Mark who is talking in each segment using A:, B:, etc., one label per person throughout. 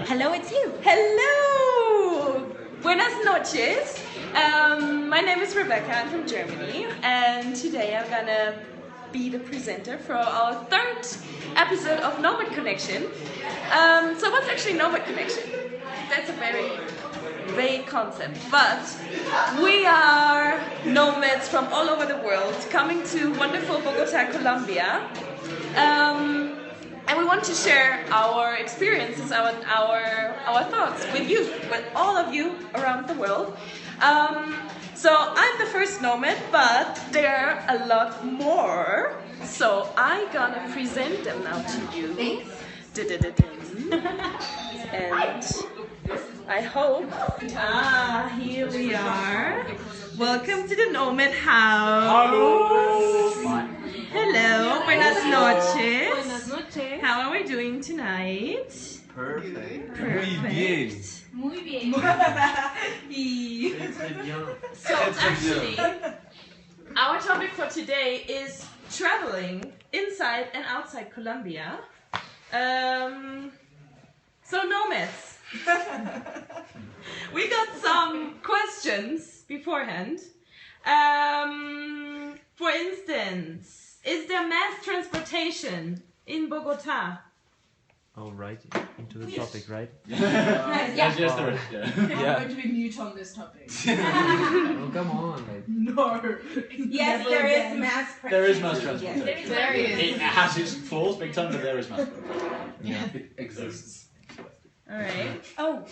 A: Hello, it's you.
B: Hello! Buenas noches. My name is Rebecca, I'm from Germany, and today I'm gonna be the presenter for our third episode of Nomad Connection. So what's actually Nomad Connection? That's a very vague concept, but we are nomads from all over the world coming to wonderful Bogota, Colombia. And we want to share our experiences, our thoughts with you, with all of you around the world. So I'm the first nomad, but there are a lot more. So I'm gonna present them now to you.
A: Thanks.
B: And I hope. Here we are. Welcome to the Nomad house.
C: Hello.
B: Hello, buenas noches.
A: Buenas noches.
B: How are we doing tonight?
C: Perfect.
B: Perfect.
A: Muy bien.
B: So actually, our topic for today is traveling inside and outside Colombia. So nomads. We got some questions beforehand. For instance, is there mass transportation in Bogota?
D: Oh, right, into the topic, right?
C: Yes, there is. Yeah.
E: I'm going to be mute on this topic.
D: Oh, come on. Like,
E: No.
A: Yes, there is mass
C: There is mass transportation.
A: Yes,
E: There is.
C: It has its flaws, big time, but there is mass transportation.
D: yeah.
C: It exists.
B: All right.
F: Oh,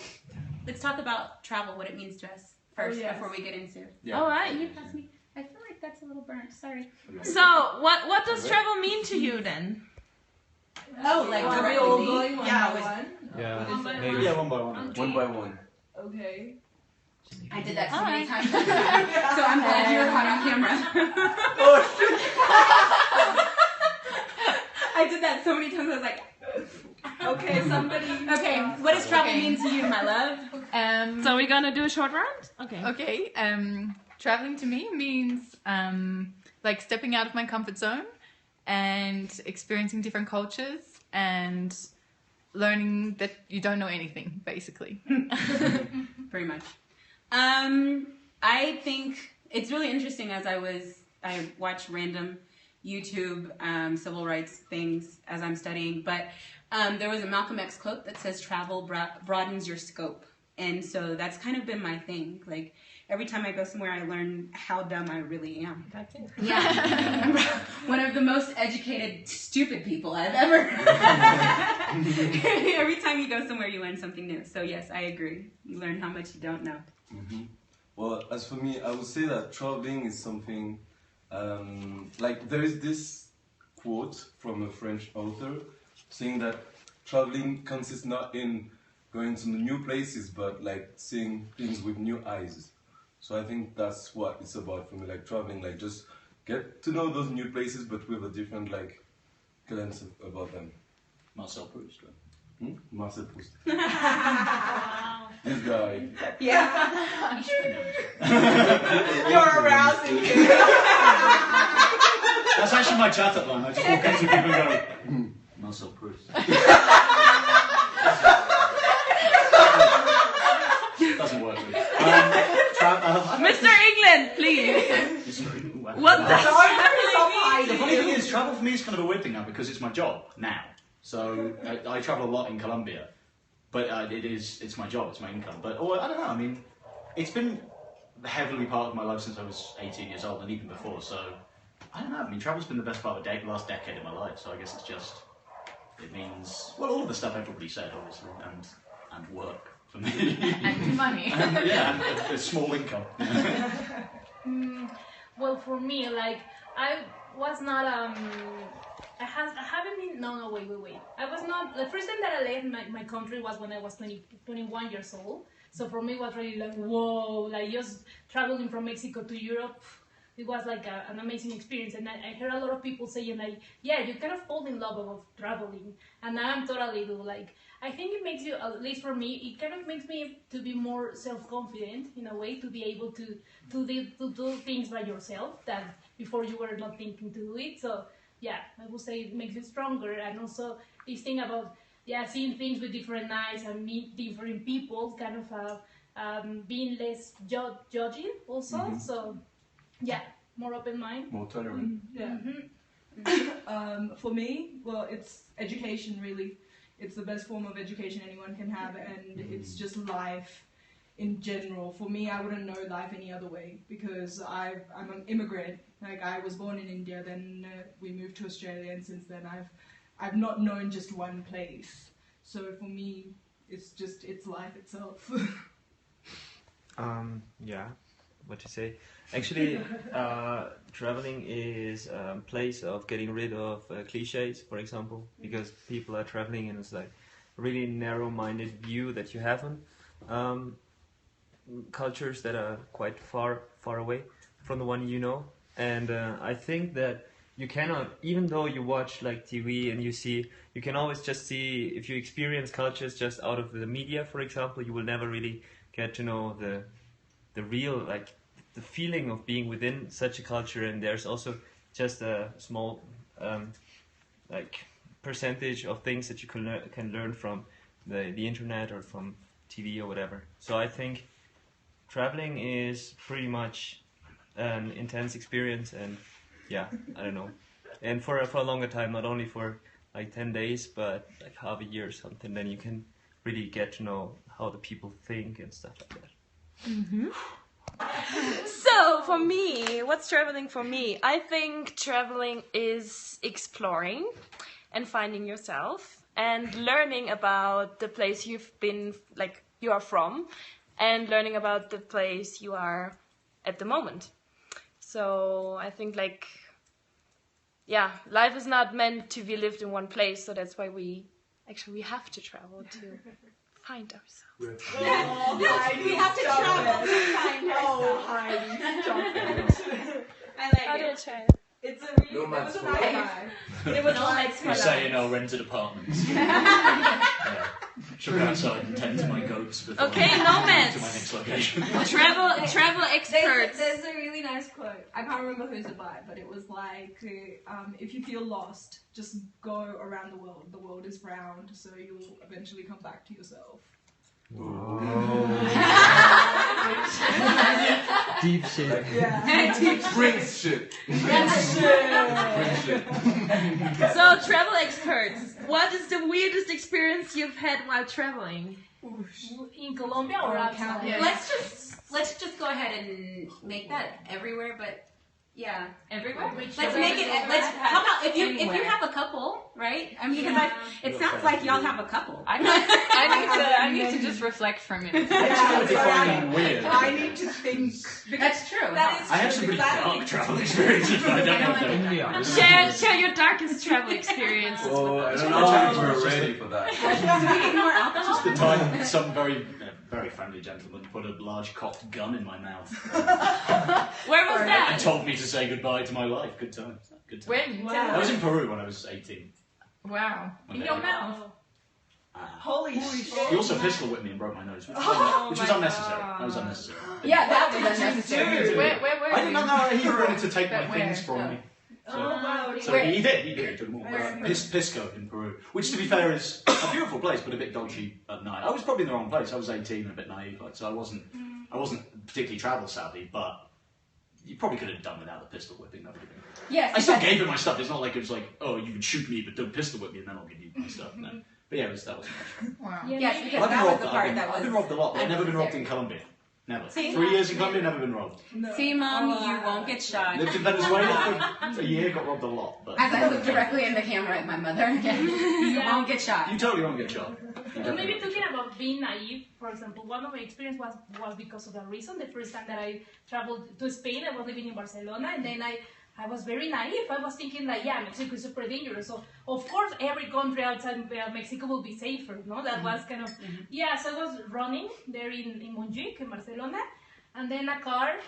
F: let's talk about travel, what it means to us first
E: yes.
F: before we get into.
C: Yeah.
B: All
F: Can
B: right.
F: you pass me? I feel like that's a little burnt. Sorry.
B: So, what does travel mean to you then?
F: Oh, like
E: Are we all
F: directly?
E: going one
F: Yeah,
E: by
F: I was-
E: one?
D: Yeah, maybe.
C: Yeah, one by one.
G: One by one.
E: Okay.
F: I did that so many
B: Hi.
F: times. So I'm glad you're caught on camera. I did that so many times. I was like,
E: Okay, somebody.
F: okay, what does travel
H: Okay.
F: mean to you, my love?
B: So we're gonna do a short round? Okay.
H: Okay, traveling to me means like stepping out of my comfort zone and experiencing different cultures and learning that you don't know anything, basically.
F: Pretty much. I think it's really interesting as I watch random YouTube civil rights things as I'm studying, but there was a Malcolm X quote that says travel broadens your scope. And so that's kind of been my thing. Like every time I go somewhere, I learn how dumb I really am. That's it. Yeah. I'm one of the most educated, stupid people I've ever. Every time you go somewhere, you learn something new. So yes, I agree. You learn how much you don't know.
G: Mm-hmm. Well, as for me, I would say that traveling is something like there is this quote from a French author saying that traveling consists not in going to new places, but like seeing things with new eyes. So I think that's what it's about for me, like traveling, like just get to know those new places, but with a different like glance about them.
C: Marcel Proust.
G: Marcel Proust. This guy.
E: Yeah. You're arousing me.
C: That's actually my chat-up line. I just walk up to people and go, Marcel Proust. Doesn't work.
B: Mr. England, please. What does
C: The funny thing is, travel for me is kind of a weird thing now because it's my job now. So I travel a lot in Colombia, but it's my job, it's my income. But I don't know. I mean, it's been heavily part of my life since I was 18 years old, and even before. So I don't know. I mean, travel's been the best part of the last decade of my life. So I guess it means all of the stuff everybody said, obviously, and work for me.
H: And money.
C: and a small income.
I: Well, for me, like I was not I haven't been. No, wait. I was not. The first time that I left my country was when I was 21 years old. So for me, it was really like whoa, like just traveling from Mexico to Europe. It was like an amazing experience, and I heard a lot of people saying like, yeah, you kind of fall in love of traveling, and now I'm totally like. I think it makes you, at least for me, it kind of makes me to be more self-confident in a way, to be able to do things by yourself that before you were not thinking to do it. So yeah, I would say it makes you stronger, and also this thing about yeah, seeing things with different eyes and meet different people, kind of being less judging also. So yeah, more open mind.
G: More tolerant.
E: Yeah. For me, well, it's education really. It's the best form of education anyone can have, and it's just life in general. For me, I wouldn't know life any other way because I'm an immigrant. Like, I was born in India, then we moved to Australia, and since then I've not known just one place. So for me, it's life itself.
D: Yeah, what to say? Actually, traveling is a place of getting rid of cliches, for example, because people are traveling and it's like a really narrow-minded view that you have on cultures that are quite far away from the one you know. And I think that you cannot, even though you watch like TV and you can always just see, if you experience cultures just out of the media, for example, you will never really get to know the real, like, the feeling of being within such a culture. And there's also just a small like percentage of things that you can learn from the internet or from TV or whatever. So I think traveling is pretty much an intense experience, and yeah, I don't know, and for a longer time, not only for like 10 days but like half a year or something, then you can really get to know how the people think and stuff like that.
B: So for me, what's traveling for me? I think traveling is exploring and finding yourself and learning about the place you've been, like you are from, and learning about the place you are at the moment. So I think, like, yeah, life is not meant to be lived in one place, so that's why we have to travel to find ourselves.
A: We have to travel to find ourselves.
E: Heidi, stop it.
A: I like
B: How
A: it.
B: did I try?
E: It's a really,
G: Nomads
E: that was a
G: for
E: nice
G: life.
E: vibe. It was
B: Nomads
C: You say in our rented apartments. Yeah. Should go outside and tend to my goats before
B: Okay,
C: I
B: Nomads.
C: to my next location.
B: Travel experts.
A: There's a really nice quote. I can't remember who's it by, but it was like,
E: if you feel lost, just go around the world. The world is round, so you'll eventually come back to yourself.
D: Deep shit.
G: Prince shit. Prince shit.
B: So travel experts, what is the weirdest experience you've had while traveling?
I: In Colombia or outside?
E: Yeah.
F: Let's just go ahead and make that everywhere, but yeah.
B: Everywhere?
F: Let's make it. How about if you have a couple, right? I mean, because it sounds like y'all have a couple.
H: I need to just reflect for a minute.
C: It's defining weird.
E: I need to think.
F: That's true.
A: that is
C: I have some pretty dark travel experiences, but I don't know if they're...
D: India.
B: Share your darkest travel experiences.
G: Oh, I don't
C: not
G: know if
C: travel,
G: we're
C: it's
G: ready for that.
F: More alcohol.
C: Just the time some very friendly gentleman put a large cocked gun in my mouth
B: Where was
C: and
B: that?
C: told me to say goodbye to my life. Good times. Good times.
H: When?
C: I was in Peru when I was 18.
H: Wow.
C: One
H: In
C: day.
H: your mouth.
E: Holy shit.
C: He also pistol whipped me and broke my nose, which was unnecessary. That was unnecessary.
F: Yeah, that was unnecessary.
H: Where?
C: I did not know he wanted to take my
H: But
C: things
H: where?
C: from me. So,
E: wow.
C: so he did. He took them all. Pisco in Peru, which to be fair is a beautiful place, but a bit dodgy at night. I was probably in the wrong place. I was 18 and a bit naive, like, so I wasn't particularly travel savvy, but you probably could have done without the pistol whipping. That would have been.
F: Yes.
C: I still gave him my stuff. It's not like it was like, oh, you can shoot me, but don't pistol whip me, and then I'll give you my stuff. No. But yeah, that wasn't much.
H: Wow.
F: Yes, because
C: I've been
F: that was
C: robbed.
F: the part that
C: I've been
F: was.
C: robbed a lot, but I've never been robbed in Colombia. Never. 3 years in Colombia, never been robbed.
F: See, Mom, you won't get shot.
C: Lived in Venezuela for a year, got robbed a lot. But
F: As I look directly in the camera at my mother, you won't get shot.
C: you totally won't get shot.
I: Well, maybe talking about being naive, for example, one of my experience was because of that reason. The first time that I traveled to Spain, I was living in Barcelona, and then I was very naive. I was thinking like, yeah, Mexico is super dangerous. So of course, every country outside Mexico will be safer. No, that was kind of yeah. So I was running there in Montjuic in Barcelona, and then a car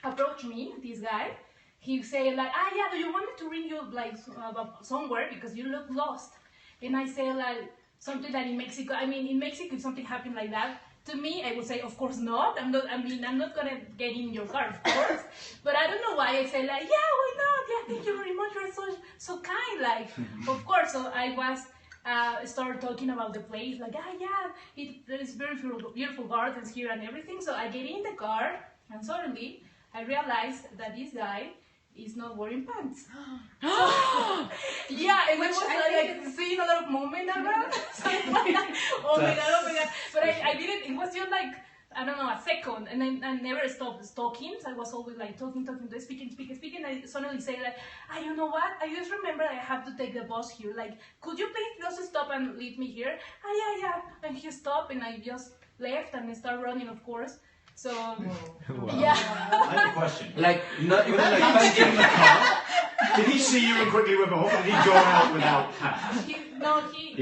I: approached me. This guy, he said like, yeah, do you want me to bring you like somewhere because you look lost? And I said like something that in Mexico. I mean, in Mexico, if something happened like that. To me, I would say, of course not. I'm not gonna get in your car, of course. But I don't know why I say like, yeah, why not? Yeah, thank you very much. You're so kind. Like, of course. So I was start talking about the place, like, there is very beautiful gardens here and everything. So I get in the car, and suddenly I realized that this guy is not wearing pants. Yeah, and I was like seeing a lot of movement around. So I was like, oh my god. But I didn't, it was just like, I don't know, a second, and then I never stopped talking. So I was always like talking, speaking. I suddenly say like, you know what? I just remember I have to take the bus here. Like, could you please just stop and leave me here? Yeah. And he stopped, and I just left and I started running, of course. So, yeah.
C: I have a question.
G: Like, not even like
C: Pants in the car? Did he see you and quickly whip off, or did he go out without pants? He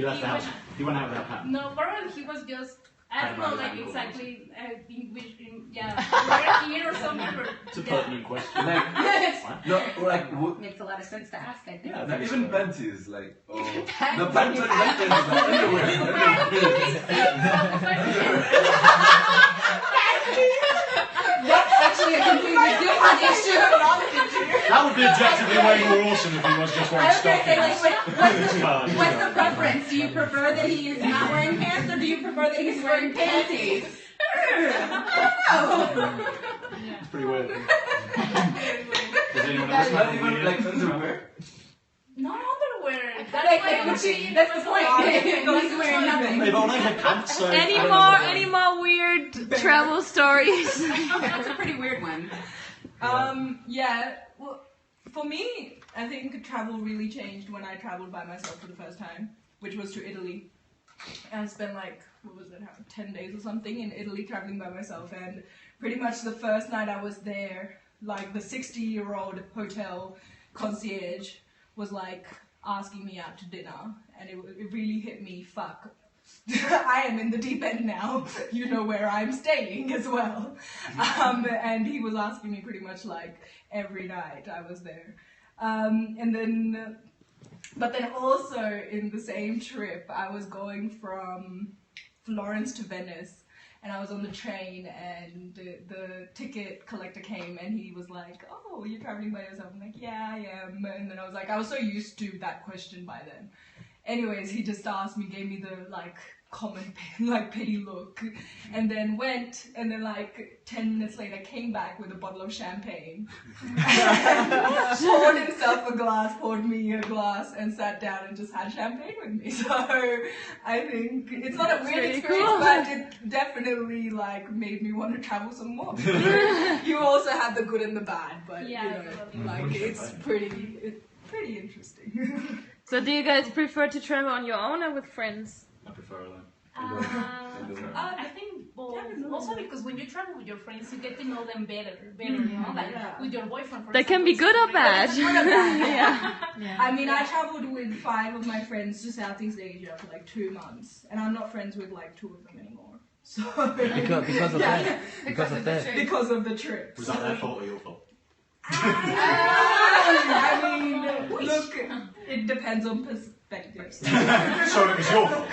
C: left the house. He went out without pants.
I: No, probably he was just, I don't know, like exactly, we're here or something.
C: It's a pertinent question.
G: like, no, like
F: Makes a lot of sense to ask, I think.
C: Yeah,
G: not even panties, like the
F: Panties.
G: panties, like underwear.
F: That's actually a completely different issue.
C: That would be objectively way more awesome if he was just
F: I
C: wearing
F: was gonna say,
C: stockings.
F: like, what's the preference? Do you prefer that he is not wearing pants, or do you prefer that he's wearing panties?
C: It's pretty weird. Does anyone else
G: Not
C: have
G: even
C: weird?
G: like underwear.
I: Not underwear.
F: That's the point. He's wearing nothing.
C: They've only had pants, so
B: Any more weird travel stories?
F: That's a pretty weird one.
E: Yeah, well, for me, I think travel really changed when I traveled by myself for the first time, which was to Italy. And I spent like, 10 days or something in Italy traveling by myself, and pretty much the first night I was there, like the 60-year-old hotel concierge was like asking me out to dinner, and it really hit me, fuck. I am in the deep end now. You know where I'm staying as well. And he was asking me pretty much like every night I was there. But then also in the same trip, I was going from Florence to Venice, and I was on the train, and the ticket collector came, and he was like, oh, you're traveling by yourself? I'm like, yeah, I am. And then I was so used to that question by then. Anyways, he just asked me, gave me the like common like pity look, and then went, and then like 10 minutes later came back with a bottle of champagne, poured himself a glass, poured me a glass, and sat down and just had champagne with me. So I think it's not a weird experience, but it definitely like made me want to travel some more. You also have the good and the bad, but you know, like it's pretty interesting.
B: So do you guys prefer to travel on your own or with friends?
C: I prefer them.
I: I think both. Also because when you travel with your friends, you get to know them better, you know, like with your boyfriend. For
B: That can be good or bad.
E: Yeah. I mean, I traveled with 5 of my friends to Southeast Asia for like 2 months, and I'm not friends with like 2 of them anymore. So
D: Because of that. Because of that.
E: Because of the trip.
C: Was that their fault or your fault?
E: I mean, look, it depends on perspectives.
C: So it was your fault.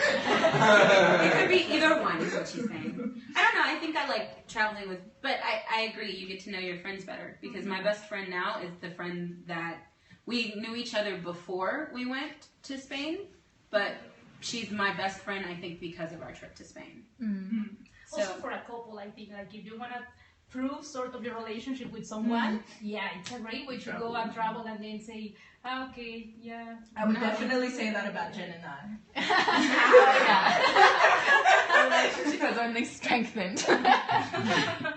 F: It could be either one, is what she's saying. I don't know, I think I like traveling with, but I agree, you get to know your friends better. Because my best friend now is the friend that we knew each other before we went to Spain, but she's my best friend, I think, because of our trip to Spain.
I: Mm-hmm. So, also for a couple, I think, like if you want to prove sort of your relationship with someone, yeah, it's a great way to go and travel and then say, okay, yeah.
E: I would definitely say that about Jen and I.
H: Our relationship has only strengthened.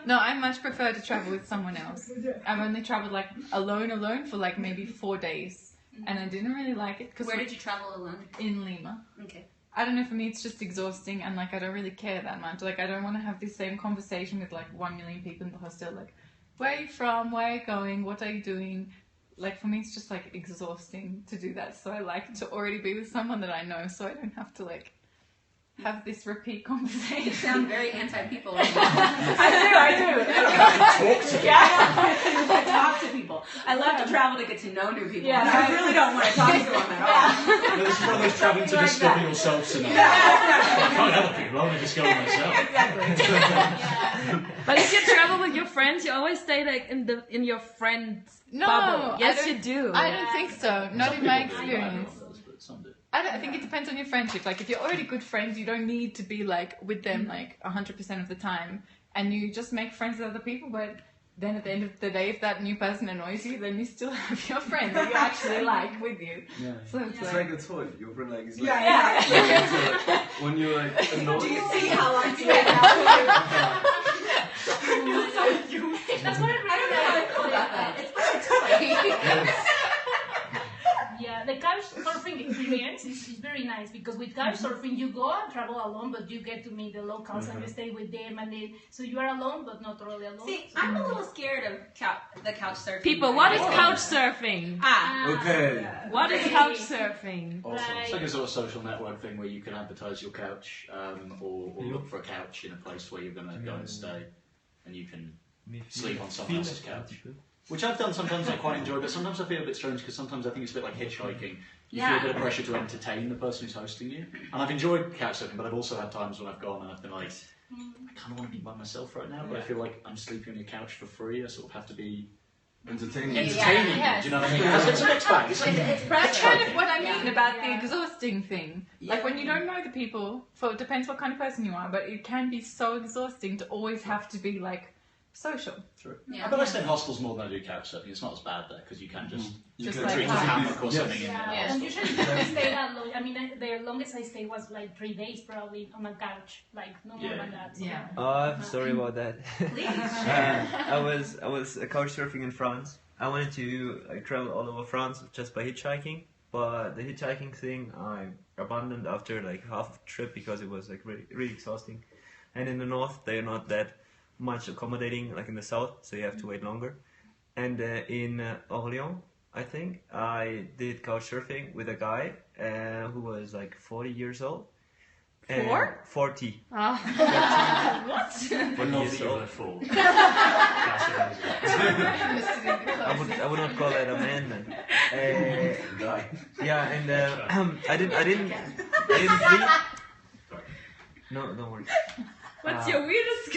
H: No, I much prefer to travel with someone else. I've only traveled like alone for like maybe 4 days, and I didn't really like it.
F: Where did you travel alone?
H: In Lima.
F: Okay.
H: I don't know, for me it's just exhausting, and like I don't really care that much. Like I don't want to have the same conversation with like 1 million people in the hostel, like where are you from, where are you going, what are you doing? Like for me it's just like exhausting to do that, so I like to already be with someone that I know, so I don't have to like have this repeat conversation.
F: You sound very anti-people right now.
E: I do.
C: Talk to
F: I talk to people. I love to travel to get to know new people.
E: Yeah,
F: but I really don't want to talk to them at all.
C: This is one of those travelling to discover yourself scenarios. I can't other people, I only discover myself.
B: But if you travel with your friends, you always stay like in your friends' bubble. Yes, you do.
H: I don't think so. Not in my experience. I think it depends on your friendship. Like, if you're already good friends, you don't need to be like with them like 100% of the time, and you just make friends with other people. But then at the end of the day, if that new person annoys you, then you still have your friend that you actually like with you.
G: Yeah.
H: So it's
G: It's like a toy. Your friend like is like
E: Yeah.
G: when you're like annoyed.
A: Do you see how I do it now?
I: That's what I really like.
A: It's like
I: Yeah, the couch surfing experience is very nice because with couch surfing you go and travel alone, but you get to meet the locals and you stay with them, and so you are alone but not totally alone.
A: See, I'm a little scared of the couch surfing.
B: People, what is couch surfing?
G: Okay.
B: What is couch surfing?
C: Also, it's like
I: Right.
C: a sort of social network thing where you can advertise your couch or look for a couch in a place where you're going to go and stay, and you can sleep on someone else's couch. Which I've done sometimes, I quite enjoy, but sometimes I feel a bit strange because sometimes I think it's a bit like hitchhiking. You feel a bit of pressure to entertain the person who's hosting you. And I've enjoyed couch surfing, but I've also had times when I've gone and I've been like, I kind of want to be by myself right now, but I feel like I'm sleeping on your couch for free. I sort of have to be
G: Entertaining.
C: do you know what I mean? It's a mixed bag. It's
H: That's kind of what I mean about the exhausting thing. Like, when you don't know the people, it depends what kind of person you are, but it can be so exhausting to always have to be like social.
C: True.
A: Yeah.
C: But I stay in hostels more than I do couch surfing. It's not as bad there because you can just
H: Just
C: retreat
H: like
C: to
H: that.
C: hammock or something in
I: Yeah,
C: the
I: and
C: hostel.
I: usually you don't stay that long. I mean, the longest I stayed was like 3 days probably on a couch, like no more than that. So.
H: Yeah.
D: I'm sorry about that.
A: Please.
D: I was couch surfing in France. I wanted to travel all over France just by hitchhiking, but the hitchhiking thing I abandoned after like half the trip because it was like really exhausting. And in the north, they are not that much accommodating like in the south, so you have to wait longer. And in Orléans, I think, I did couch surfing with a guy who was like 40 years old. 40.
B: What?
D: 40 years old.
C: Full.
D: I would not call that a man then. Yeah, and I didn't read. No, don't worry.
B: What's your weirdest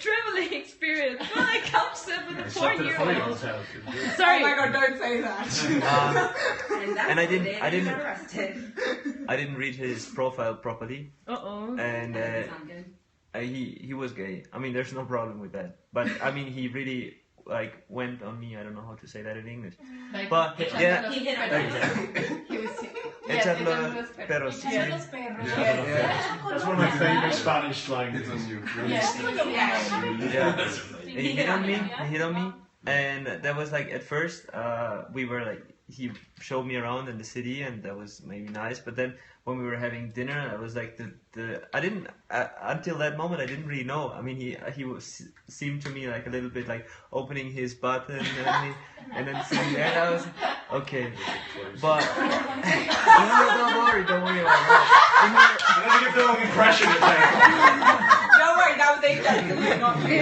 B: traveling experience? Well, I couch surf with a 4-year-old. Sorry.
E: Oh my god, don't say that.
D: And I didn't read his profile properly,
B: Uh-oh.
D: and he was gay. I mean, there's no problem with that. But I mean, he really like went on me. I don't know how to say that in English.
H: Like,
D: But yeah,
A: He hit on
H: he was,
D: echar
H: yeah,
D: los perros.
I: Echar los perros.
C: That's one of my favourite Spanish slang.
G: It's on you.
D: Yeah. He hit on me, and that was like at first we were like he showed me around in the city, and that was maybe nice. But then when we were having dinner, I was like I didn't until that moment I didn't really know. I mean he seemed to me like a little bit like opening his butt and then sitting there, and I was okay, but no, don't worry about that.
C: I'm going to give the wrong impression of that.
E: Don't worry, that was exactly not me.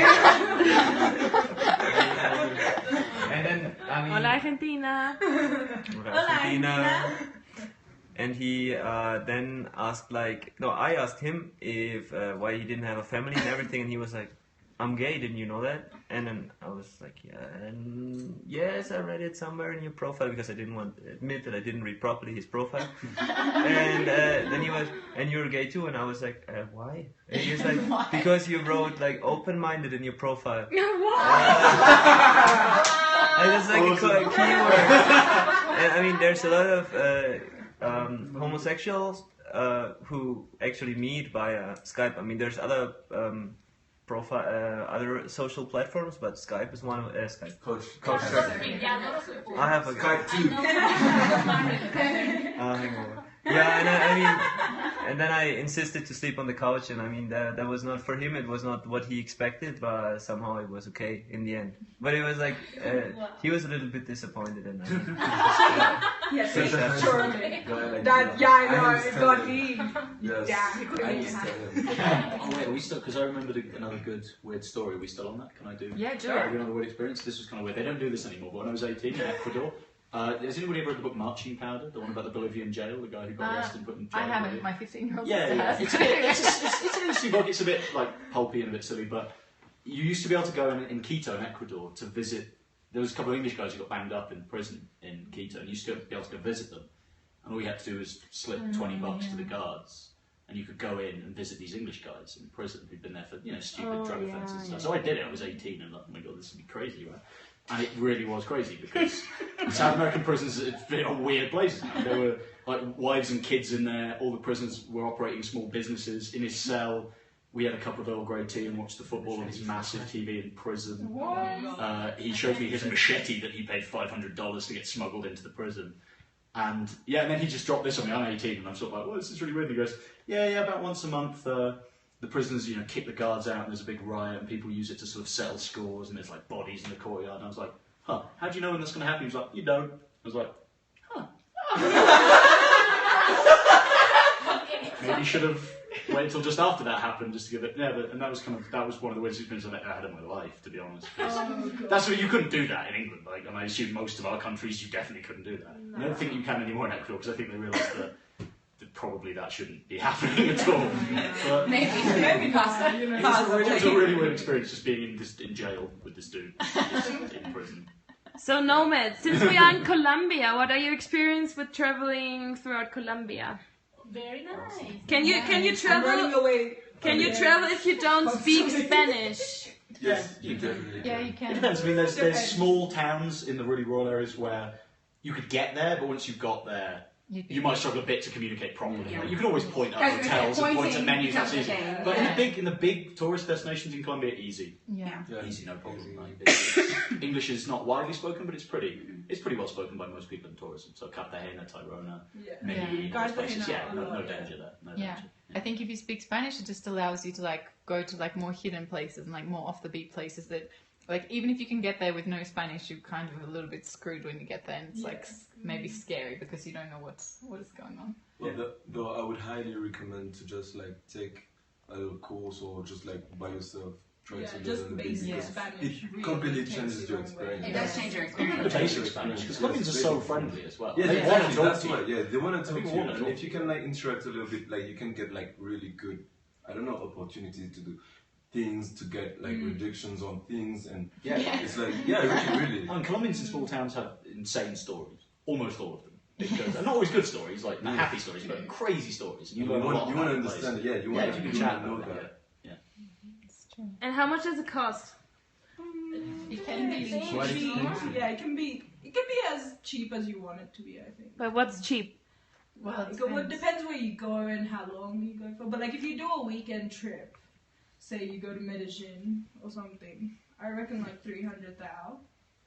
D: And then I mean,
B: Hola, Argentina.
D: Argentina. And he then asked I asked him if why he didn't have a family and everything, and he was like, I'm gay, didn't you know that? And then I was like, yeah, and yes, I read it somewhere in your profile, because I didn't want to admit that I didn't read properly his profile. And then he was, and you're gay too? And I was like, why? And he was like, because you wrote like open-minded in your profile. And it's like a keyword. And I mean, there's a lot of homosexuals who actually meet via Skype. I mean, there's other other social platforms, but Skype is one of Skype.
G: Coach.
D: I have a
G: Skype too.
D: hangover. Yeah, and I mean, and then I insisted to sleep on the couch, and I mean that was not for him. It was not what he expected, but somehow it was okay in the end. But it was like he was a little bit disappointed, and
E: Yes,
D: Yes,
E: surely.
G: Like
E: That, yeah, I know, it got deep.
G: Yes.
E: Yeah, he couldn't
G: I
E: even
G: understand.
C: Oh wait, are we still? Because I remembered another good weird story. Are we still on that? Can I do?
H: Yeah, do
C: Can I
H: it.
C: do another weird experience? This was kind of weird. They don't do this anymore. But when I was 18 in Ecuador, has anybody ever read the book Marching Powder? The one about the Bolivian jail, the guy who got arrested and put in jail.
H: I haven't. My 15-year-old
C: Yeah,
H: sister
C: yeah.
H: has.
C: It's an interesting book. It's a bit like pulpy and a bit silly, but you used to be able to go in Quito in Ecuador to visit. There was a couple of English guys who got banged up in prison in Quito, and you used to be able to go visit them. and all you had to do was slip $20 to the guards, and you could go in and visit these English guys in prison who'd been there for stupid drug offences and stuff. So I did it. I was 18 and like, oh my god, this would be crazy, right? And it really was crazy because South American prisons are weird places. There were like wives and kids in there. All the prisoners were operating small businesses. In his cell, we had a cup of Earl Grey tea and watched the football on his massive TV in prison. He showed me his machete that he paid $500 to get smuggled into the prison. And and then he just dropped this on me. I'm 18 and I'm sort of like, well, this is really weird. And he goes, yeah, about once a month, the prisoners, kick the guards out and there's a big riot and people use it to sort of settle scores and there's like bodies in the courtyard. And I was like, huh, how do you know when that's going to happen? He was like, you don't. I was like, huh. Maybe you should have waited till just after that happened just to give it, and that was one of the weirdest experiences I had in my life, to be honest. That's what you couldn't do that in England, and I assume most of our countries you definitely couldn't do that. I don't think you can anymore in Ecuador because I think they realised that probably that shouldn't be happening at all. But
F: maybe possibly.
C: It was a really weird experience just being in jail with this dude in prison.
B: So Nomad, since we are in Colombia, what are your experience with traveling throughout Colombia?
I: Very nice.
B: Can you travel?
E: I'm running away.
B: Can you travel if you don't speak Spanish?
G: Yes, you can.
H: Yeah, you can.
C: It depends. I mean, there's small towns in the really rural areas where you could get there, but once you've got there, you might struggle a bit to communicate properly.
F: Yeah.
C: Like, you can always point at hotels and point at menus. That's easy. But in the big tourist destinations in Colombia, easy.
H: Yeah.
C: Easy, no problem. Like, English is not widely spoken, but it's pretty well spoken by most people in tourism. So Cartagena, Tirona, Medellin, those places. Yeah, no danger there. No danger.
H: I think if you speak Spanish, it just allows you to like go to like more hidden places and like more off the beat places that, like, even if you can get there with no Spanish, you're kind of a little bit screwed when you get there, and it's like maybe scary because you don't know what is going on.
G: Well, though I would highly recommend to just like take a little course or just like by yourself try to learn a bit because
E: Spanish
G: it completely changes your experience.
F: It does change your experience.
C: The basic Spanish, because Colombians are so friendly as well.
G: Yeah,
C: they want to talk
G: that's
C: to you.
G: why. Yeah, they want to talk to you,
C: wanna
G: and
C: talk
G: if you can like interact a little bit, like you can get like really good, opportunities to do things, to get like reductions on things, and it's like really.
C: And Colombians in small towns have insane stories, almost all of them. Because they're not always good stories, like happy stories, but crazy stories. And you learn a lot.
G: You want to understand it, you want
C: to
G: chat
C: know
G: about
C: that.
H: It's true.
B: And how much does it cost?
H: It can be
E: cheap. Yeah, it can be as cheap as you want it to be, I think.
B: But what's cheap?
H: Well,
E: It depends where you go and how long you go for. But like if you do a weekend trip, say you go to Medellin or something, I reckon like 300,000.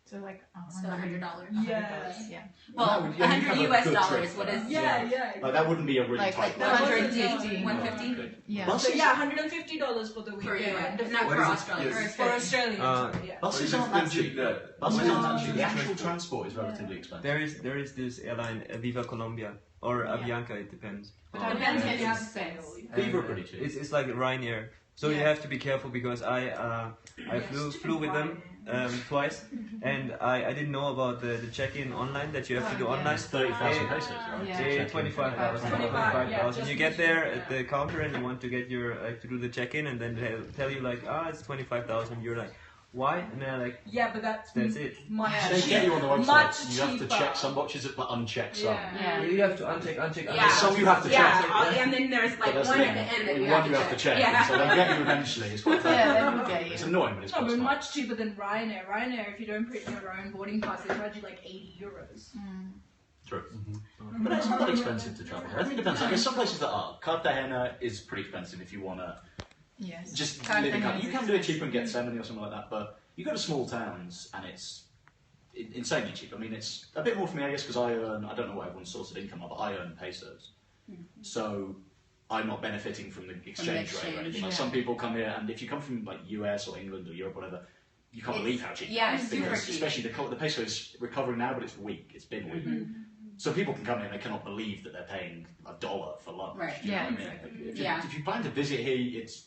H: So like
F: So $100.
E: Yeah.
F: Well, $100 US. What is?
E: Yeah.
C: Like that wouldn't be a really
H: Like-
C: tight
H: like
C: budget.
F: 150. 150
H: Yeah.
C: Buses,
E: So yeah, $150 for the
F: for you,
E: weekend.
F: not
G: What
F: for
G: is it?
F: Australia.
G: Yes.
E: For Australians, yeah.
C: buses aren't that cheap. Buses aren't that cheap. The actual transport is relatively expensive.
D: There is this airline Viva Colombia or Avianca, it depends.
H: But it
F: depends
H: depends
F: on
H: on
F: your
H: sense.
C: Viva are pretty cheap.
D: It's like Ryanair, so you have to be careful because I flew with them twice, and I didn't know about the check-in online that you have to do online.
C: It's 30,000 pesos, right?
H: Yeah.
D: 25,000. You get there at the counter and you want to get your to do the check-in, and then they tell you like, it's 25,000. You're like, why? And they're like,
E: Yeah, but that's
D: it.
E: much
C: They get you on the
E: much
C: website. You have to
E: cheaper.
C: check some boxes, but uncheck some.
H: Yeah.
D: You have to uncheck.
F: Yeah.
C: Some you have to check.
F: And then there's like
C: But that's
F: one
C: the
F: at the
C: thing.
F: end that you
C: One
F: have to check.
C: So they get you eventually. It's quite fun.
H: Yeah, they will get you.
C: It's annoying, but it's
E: No,
C: quite
E: but
C: smart.
E: much cheaper than Ryanair. Ryanair, if you don't print your own boarding pass, they charge you like €80.
C: True. But it's not that expensive to travel. I think it depends. I guess some places that are. Cartagena is pretty expensive if you want to
H: Yes.
C: just
H: Cartagena
C: live in Cartagena.
H: is
C: You can do it cheaper and get 70 or something like that, but you go to small towns and it's insanely cheap. I mean, it's a bit more for me, I guess, because I don't know what everyone's source of income are, but I earn pesos. So I'm not benefiting from the exchange rate or anything. Like some people come here, and if you come from like US or England or Europe or whatever, you can't believe how cheap
F: Yeah,
C: it is.
F: it's super
C: Because
F: cheap.
C: especially the peso is recovering now, but it's weak. It's been weak. So people can come in and they cannot believe that they're paying $1 for lunch.
F: Right.
C: Do you know
H: Yeah,
C: what I mean? Like,
F: Yeah.
C: if you plan to visit here, it's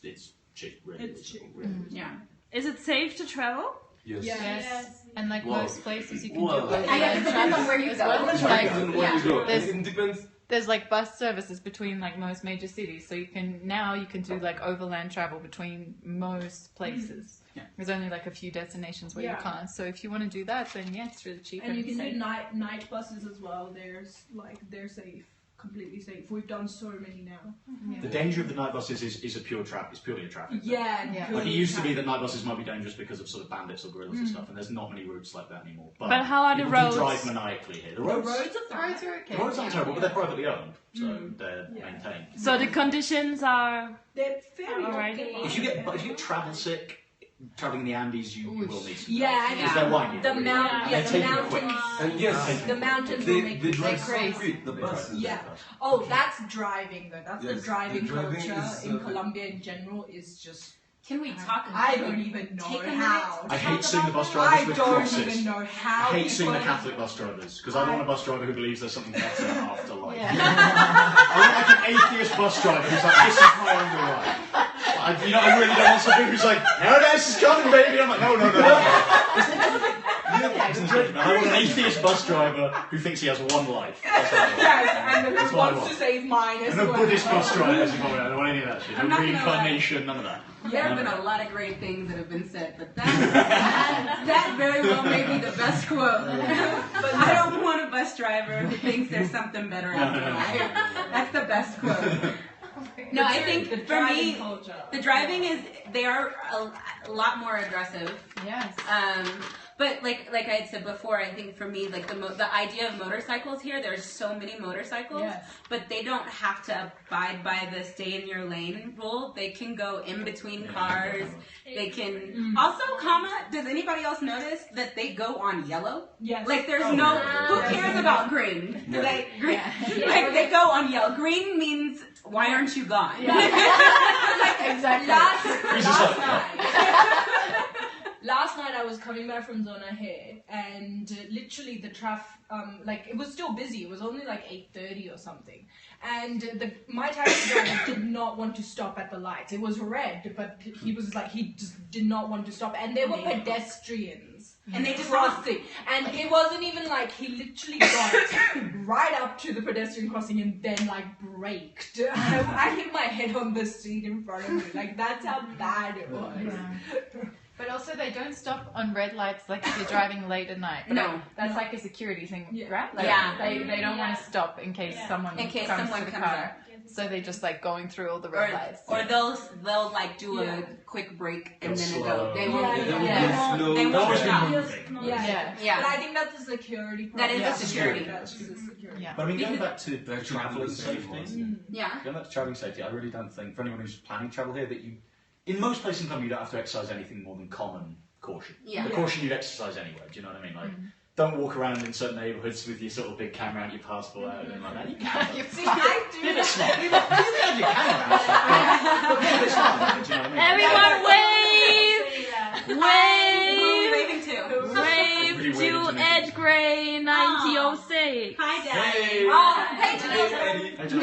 C: cheap. Really,
E: It's cheap.
C: Really reasonable.
F: Yeah.
B: Is it safe to travel?
G: Yes.
H: Yes. And like
G: Well,
H: most places you can
G: well,
H: do it.
F: I guess it depends on where you go.
H: Like,
G: Depends on where you go.
H: There's-
G: It depends
H: there's like bus services between like most major cities, so you can do like overland travel between most places.
C: Yeah.
H: There's only like a few destinations where you can't. So if you want to do that, then yeah, it's really cheap.
E: And you can
H: safe.
E: do night buses as well. They're safe, completely safe. We've done so many now.
H: Yeah.
C: The danger of the night buses is a pure trap. It's purely a trap.
E: Yeah.
C: Like it used to be that night buses might be dangerous because of sort of bandits or guerrillas and stuff, and there's not many routes like that anymore.
H: But how are the
C: people do
H: roads?
C: drive maniacally here. The roads
E: are
H: okay.
C: the roads aren't terrible, but they're privately owned, so they're
E: Yeah.
C: maintained.
B: So the conditions are.
E: They're very
B: Alright.
E: okay.
C: If you get travel sick, traveling in the Andes, you will need some.
E: Yeah,
C: because they're whining.
E: the mountains.
C: They
E: Yeah,
C: take
E: the
C: you quick.
E: mountains.
G: And yes,
E: The mountains
G: they,
E: will make
G: they
E: you
G: drive so
H: crazy.
G: quick, the buses.
E: Yeah. Oh, that's driving though. That's the
G: Yes,
E: driving
G: the driving
E: culture
G: is,
E: in Colombia in general is just.
F: Can we talk?
E: I don't even know
F: Take a
E: how.
F: minute.
C: I hate seeing the bus
E: I
C: drivers with
E: don't
C: crosses.
E: even know how.
C: I hate seeing the
E: people-
C: Catholic bus drivers because I don't want a bus driver who believes there's something better after life.
H: Yeah.
C: I want like an atheist bus driver who's like, this is my only life. I really don't want somebody who's like, paradise is coming, baby. I'm like, no. I want an atheist bus driver who thinks he has one life. That's what I want.
E: Yes, and
C: That's
E: who
C: what I
E: wants
C: want.
E: to save mine as
C: And a
E: well.
C: Buddhist bus driver, as you call it. I don't want any of that shit.
F: I'm
C: No
F: not gonna
C: reincarnation, none of that.
F: There have been a lot of great things that have been said, but that very well may be the best quote. But I don't want a bus driver who thinks there's something better after life. That's the best quote. No, I think
E: the
F: for me,
E: driving culture.
F: the driving they are a lot more aggressive.
H: Yes.
F: But like I had said before, I think for me, like the idea of motorcycles here, there's so many motorcycles,
H: Yes.
F: but they don't have to abide by the stay in your lane rule. They can go in between cars. They can also, does anybody else notice that they go on yellow?
E: Yes.
F: Like there's who cares about green?
G: Yeah.
F: Like green, like they go on yellow. Green means why aren't you gone?
H: Exactly.
E: Last night I was coming back from Zona here, and literally the traffic, it was still busy. It was only like 8:30 or something, and my taxi driver did not want to stop at the lights. It was red, but he just did not want to stop, and there were pedestrians.
F: And they just
E: crossing, and it wasn't even like he literally got right up to the pedestrian crossing and then like braked. I hit my head on the seat in front of me. Like that's how bad it was.
H: Yeah. But also they don't stop on red lights like if you're driving late at night. But
F: No.
H: that's like a security thing,
E: Yeah.
H: right? Like,
F: Yeah.
H: They don't want to stop in case someone
F: In case
H: comes
F: someone
H: to the
F: comes
H: car.
F: up.
H: So they just like going through all the red lights.
F: Or they'll like do
E: Yeah.
F: a quick break and
C: They'll
F: then
C: slow.
F: go. They
E: Yeah,
F: won't.
E: yeah,
G: They will
E: yeah.
G: go slow.
F: They
C: They'll
F: won't
C: always be
F: stop.
C: moving.
E: Yeah.
F: Yeah.
E: But I think that's a security problem.
F: That is
H: Yeah.
F: a security.
E: That's a security.
H: Yeah.
C: But I mean, going back to
G: They're actually
C: travel
G: doing
C: and
G: the safe
C: safety,
G: ones.
F: Yeah.
C: going back to traveling safety, I really don't think, for anyone who's planning travel here, that you, in most places in Colombia, you don't have to exercise anything more than common caution.
F: Yeah.
C: The caution you'd exercise anyway, do you know what I mean? Like, don't walk around in certain neighbourhoods with your sort of big camera out, your passport out, and like that. You can.
E: I do.
C: Be a bit smart. You have your camera out, but be a bit smart, do you know what I mean?
B: Everyone
F: Who are we waving to?
B: wave
C: Really
B: to
C: waving to me.
B: Ed Gray 1906.
F: Hi, Daddy.
C: Hey!
E: Hey,
C: Hey, Eddie.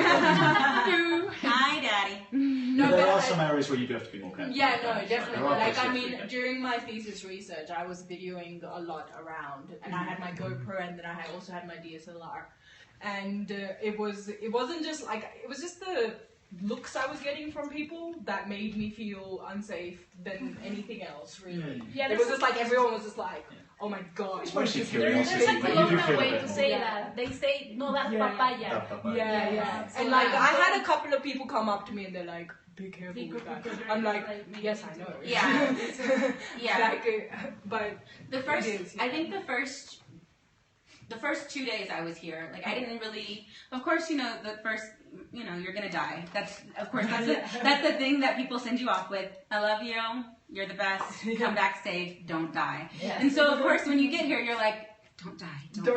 F: Hi, Daddy.
E: No,
C: there
E: but
C: are
E: I-
C: some areas where you do have to be more careful.
E: Yeah, no, definitely.
C: There are
E: Like,
C: places
E: I
C: where
E: mean,
C: you can.
E: during my thesis research, I was videoing a lot around, and I had my GoPro, and then I also had my DSLR, and it wasn't just like it was just the looks I was getting from people that made me feel unsafe than anything else, really.
I: Yeah,
E: It was just like everyone was just like, oh my god.
C: It's mostly
E: what is
C: curiosity.
E: this?
I: There's a
C: but you do
I: Colombian
C: feel a
I: way
C: bit
I: to
C: more.
I: say
E: Yeah.
I: that. They say, no, that's
E: Yeah.
I: papaya.
E: Yeah, yeah.
I: So
E: And like,
I: yeah.
E: I had a couple of people come up to me and they're like, be careful with that. I'm like, yes, I know.
F: Yeah. Yeah.
E: Like, but
F: The first,
E: It is,
F: I think the first 2 days I was here, like I didn't really, of course, the first, you're gonna die. That's, of course, that's the thing that people send you off with. I love you. You're the best. Come back safe. Don't die.
H: Yeah.
F: And so, of course, when you get here, you're like, don't die. Don't die.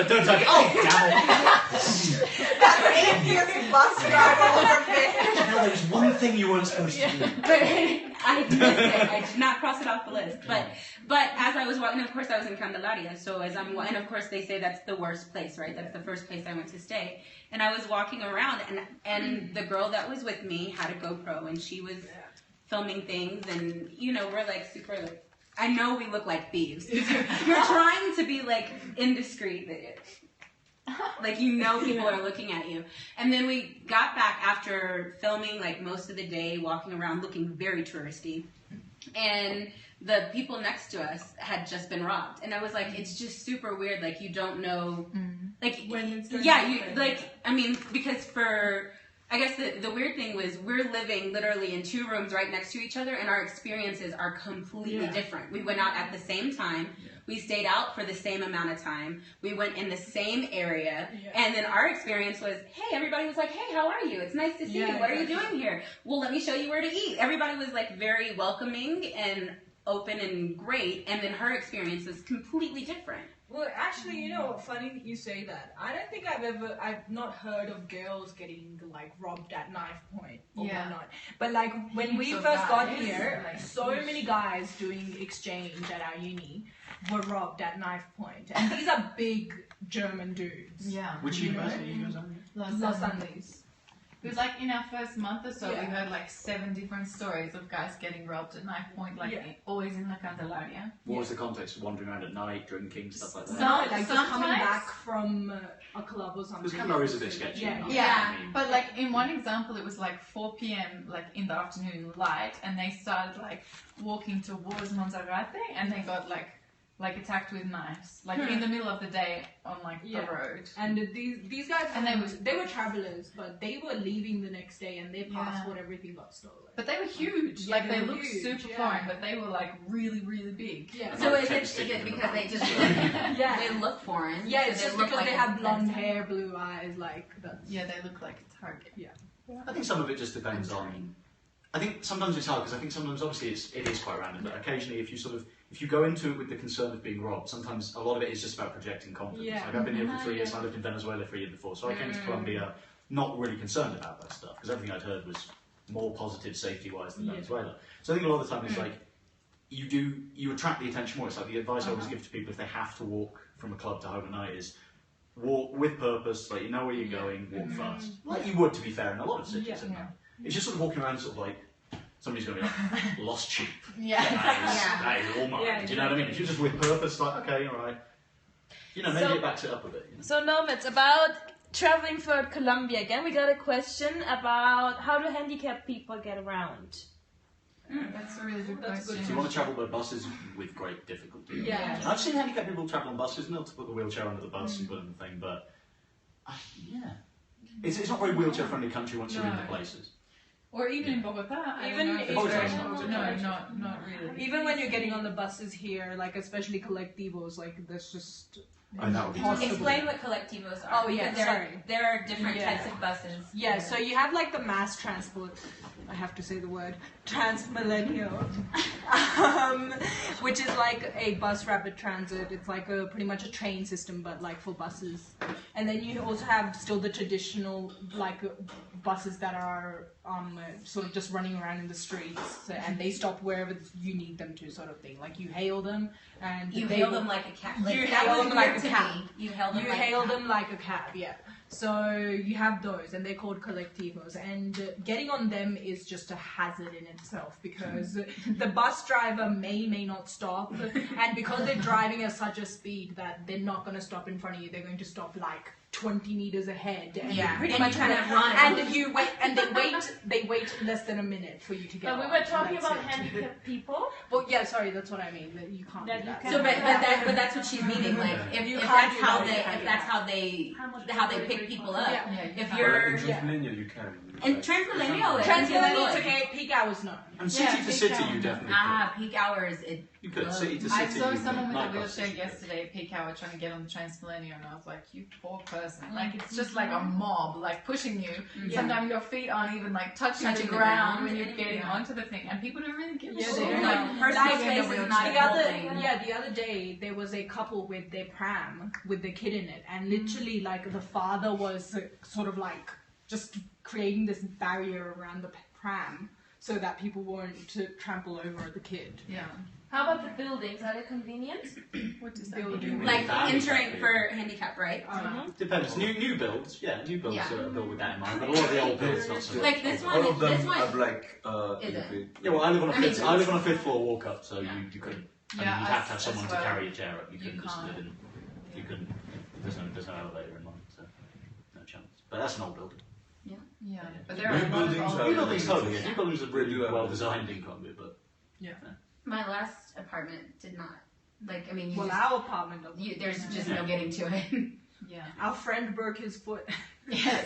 C: Don't touch. Oh, damn
E: bus driver
C: it. There's one thing you weren't supposed to do.
F: But I missed it. I did not cross it off the list. But as I was walking, of course, I was in Candelaria. So as I'm walking, of course, they say that's the worst place, right? That's the first place I went to stay. And I was walking around, and the girl that was with me had a GoPro, and she was filming things, and we're like super like I know we look like thieves. You're trying to be like indiscreet. Like, you know, people are looking at you. And then we got back after filming like most of the day, walking around looking very touristy. And the people next to us had just been robbed. And I was like, it's just super weird. Like, you don't know, like,
E: When it's going
F: yeah,
E: to
F: you,
E: happen.
F: like, I mean, because I guess the weird thing was we're living literally in 2 rooms right next to each other, and our experiences are completely different. We went out at the same time. We stayed out for the same amount of time. We went in the same area. And then our experience was, hey, everybody was like, hey, how are you? It's nice to see you. What are you doing here? Well, let me show you where to eat. Everybody was like very welcoming and open and great. And then her experience was completely different.
E: Well, actually, you know, funny you say that. I don't think I've not heard of girls getting like robbed at knife point or whatnot. But like when we
H: Heaps of
E: first got
H: guys,
E: here,
H: like,
E: so many guys doing exchange at our uni were robbed at knife point, and these are big German dudes.
H: Yeah.
C: Which
E: You know?
C: university are you guys at?
E: Los Angeles.
H: It was like in our first month or so,
E: Yeah.
H: we heard like 7 different stories of guys getting robbed at knife point, like always in La Candelaria.
C: What was the context? Wandering around at night, drinking, stuff like that?
H: So-
E: No, like just coming
H: sometimes-
E: back from a club or something.
C: Because camera is a bit sketchy.
E: Yeah.
C: enough,
H: Yeah,
C: I mean,
H: but like in one example, it was like 4 p.m. like in the afternoon light, and they started like walking towards Monserrate, and they got like attacked with knives, like in the middle of the day on like the road.
E: And these guys,
H: And
E: they were travelers, but they were leaving the next day, and their passport, everything got stolen.
H: But they were huge.
E: Yeah,
H: like
E: they
H: they
E: were
H: looked
E: huge,
H: super
E: yeah.
H: foreign, but they were like really, really big.
E: Yeah.
F: So is it because they just look,
E: Yeah.
F: they look foreign?
E: Yeah,
F: so
E: it's
F: they
E: just
F: look
E: because
F: like
E: they
F: a-
E: have blonde hair, blue eyes, like that's.
H: Yeah, they look like a target.
C: I think some of it just depends on. I think sometimes it's hard because I think sometimes obviously it is quite random, but occasionally if you go into it with the concern of being robbed, sometimes a lot of it is just about projecting confidence.
E: Yeah.
C: Like I've been here for 3 years, and I lived in Venezuela for a year before, so I came to Colombia not really concerned about that stuff because everything I'd heard was more positive safety-wise than Venezuela. So I think a lot of the time it's like you attract the attention more. It's like the advice I always give to people if they have to walk from a club to home at night is walk with purpose, like you know where you're going, walk fast. Like you would, to be fair, in a lot of cities. It's just sort of walking around sort of like somebody's going to be like, lost sheep.
H: Yeah.
C: That is all mine. Do you know what I mean? If you're just with purpose, like, okay, all right. You know, maybe it backs it up a bit. You know?
B: So Nomads, about traveling for Colombia again, we got a question about how do handicapped people get around?
H: That's a really good question.
C: So you want to travel by buses with great difficulty.
E: Yeah.
C: I've seen handicapped people travel on buses, not to put the wheelchair under the bus and put it in the thing, but it's not a very wheelchair friendly country once you're in the places.
H: Or even in Bogota. I
E: Even
H: don't know if
E: if
H: it's
C: you're-
H: very- not really.
E: Even when you're getting on the buses here, like especially colectivos, like there's just.
C: Oh, that would be
E: Possible.
F: Explain what collectivos are.
E: Oh, yeah,
F: because
E: sorry.
F: There are different
E: Yeah.
F: types of buses.
E: Yeah, so you have like the mass transport, I have to say the word, transmillennial, which is like a bus rapid transit. It's like pretty much a train system, but like for buses. And then you also have still the traditional like buses that are sort of just running around in the streets, and they stop wherever you need them to, sort of thing. Like you hail them, and
F: You
E: they
F: hail
E: will-
F: them like a cab.
E: You
F: that
E: hail
F: was
E: them like
F: weird
E: a
F: to
E: cab.
F: me. You hail them
E: You
F: like
E: hail
F: a cab.
E: them like a cab, yeah. So you have those, and they're called collectivos, and getting on them is just a hazard in itself because the bus driver may not stop, and because they're driving at such a speed that they're not going to stop in front of you, they're going to stop like 20 meters ahead, and
F: Yeah,
E: pretty
F: and
E: much
F: you kind
E: kind
F: of run.
E: and you wait, and they wait less than a minute for you to get
A: But we
E: on,
A: were
E: and
A: talking
E: that's
A: about
E: it.
A: handicapped people.
E: Well, yeah, sorry, that's what I mean. That you can't
A: That
E: do
A: you
E: that.
A: can't-
F: So, but that's what she's meaning. Like, if
E: You can't
F: that's
E: do
F: how
E: that,
F: they
E: you can't do
F: that's
E: that.
F: how they pick people up.
E: Yeah.
F: If
G: But
F: you're
G: in Transmilenio, you can.
F: and Transmilenio is
E: Transmilenio,
F: good.
E: it's okay. Peak hours, no.
C: And city to city, you definitely
F: Peak hours.
C: you could. City to
H: I
C: city.
H: saw
C: you
H: someone
C: could.
H: with a
C: Night buses,
H: wheelchair
C: yeah.
H: yesterday, peak hour, trying to get on the Transmilenio, and I was like, you poor person. Like, it's just like a mob, like, pushing you. Sometimes your feet aren't even, like, touching the ground when you're getting onto the thing, and people don't really give a
E: Yeah,
H: shit.
E: they
H: They're
E: don't.
H: like,
F: Personal
H: like,
F: space
H: in a
F: is not
H: wheelchair.
E: The other,
F: thing.
E: the other day there was a couple with their pram with their kid in it, and literally like the father was sort of like just creating this barrier around the pram so that people weren't to trample over the kid.
H: Yeah.
A: How about the buildings? Are they convenient?
H: What does that
E: Building.
H: mean?
F: like
C: That is
F: entering
C: exactly.
F: for handicap, right?
C: Depends. New builds, new builds
F: Yeah.
C: are built with that in mind, but a lot of the old builds not so.
F: Like this
G: All of them
F: This one.
G: have like
F: Is it?
G: elevator.
C: Yeah, well, I live on a
F: I mean-
C: fifth. I live on a fifth floor walk up, so you couldn't. And
H: Yeah,
C: you'd have to have
H: as
C: someone
H: well.
C: to carry your chair up. You couldn't just
H: can't.
C: live in. You couldn't. There's no elevator in mine, so no chance. But that's an old building.
H: Yeah, but there are a lot of
G: buildings
H: old
G: are-
C: New buildings totally. New buildings are
G: They
C: really
G: do have
C: well
G: that.
C: designed in Colombia, but
F: My last apartment did not. Like, I mean, you
E: Well,
F: just,
E: our apartment doesn't.
F: there's just no getting to it.
H: Yeah.
E: Our friend broke his foot.
F: Yes.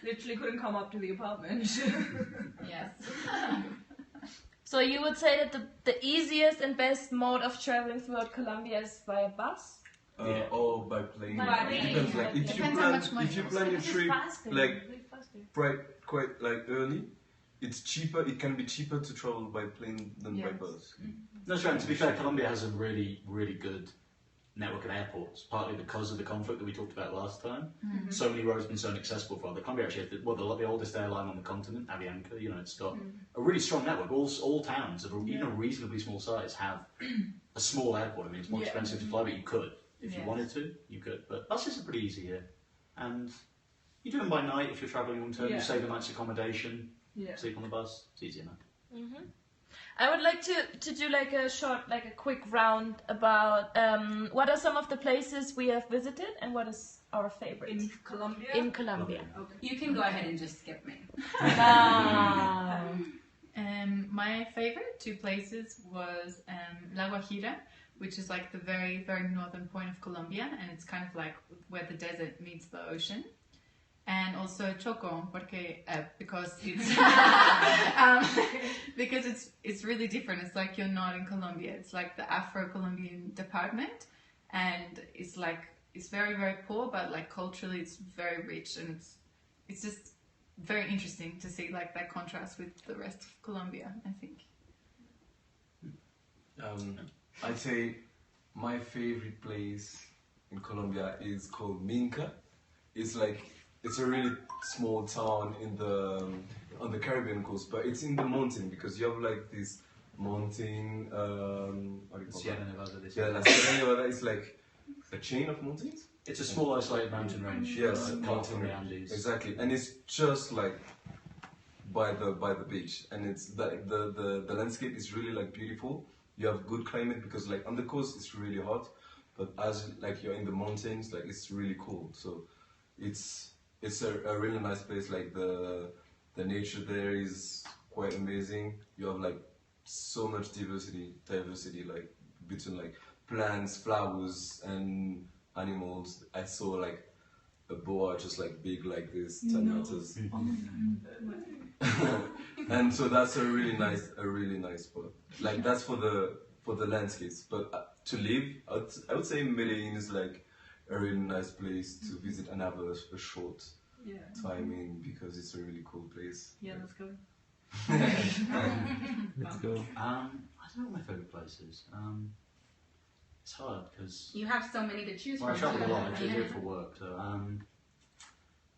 E: Literally couldn't come up to the apartment.
H: Yes.
B: So you would say that the easiest and best mode of traveling throughout Colombia is via bus?
G: Or by plane.
I: By
G: It
I: plane,
G: depends.
I: yeah.
G: Like if
H: Depends
G: you
H: how
G: plan,
H: much money
G: if you
H: you
G: plan your
I: It's
G: trip
I: faster,
G: like
I: way faster.
G: quite like early, it's cheaper. It can be cheaper to travel by plane than by
E: Yes.
G: bus.
C: that's right. To be fair, Colombia has a really, really good network of airports, partly because of the conflict that we talked about last time. So many roads have been so inaccessible for other. Colombia actually has the oldest airline on the continent, Avianca. You know, it's got a really strong network. All towns of even a reasonably small size have a small airport. I mean, it's more expensive to fly, but you could. If you
H: Yes.
C: wanted to, you could. But buses are pretty easy here. And you do them by night if you're travelling long term.
E: Yeah.
C: You save the night's accommodation,
E: Yeah.
C: sleep on the bus. It's easy enough.
B: I would like to do like a quick round about what are some of the places we have visited and what is our favorite
E: In Colombia.
B: in Colombia.
E: Okay.
F: You can go ahead and just skip me.
H: My favorite two places was La Guajira, which is like the very, very northern point of Colombia, and it's kind of like where the desert meets the ocean. And also Choco, because it's because it's really different. It's like you're not in Colombia. It's like the Afro-Colombian department, and it's like it's very, very poor, but like culturally it's very rich, and it's just very interesting to see like that contrast with the rest of Colombia, I think.
G: I'd say my favorite place in Colombia is called Minca. It's a really small town on the Caribbean coast, but it's in the mountain because you have like this mountain. What do you call
C: Sierra
G: that?
C: Nevada. This
G: Yeah, La Sierra Nevada is like a chain of mountains.
C: It's a small isolated mountain range.
G: Yes,
C: mountain
G: mountain
C: range.
G: range. Exactly, and it's just like by the beach, and it's the landscape is really like beautiful. You have good climate because like on the coast it's really hot, but as like you're in the mountains, like it's really cool. So it's a really nice place. Like the nature there is quite amazing. You have like so much diversity like between like plants, flowers, and animals. I saw like a boa just like big like this, 10 meters. And so that's a really nice spot. Like that's for the landscapes. But to live, I would say Medellin is like a really nice place to visit and have a short time in because it's a really cool place.
E: Yeah, let's go.
D: Let's go.
C: I don't know what my favourite place is. It's hard because
F: You have so many to choose
C: I
F: from.
C: travel a lot. I do it for work, so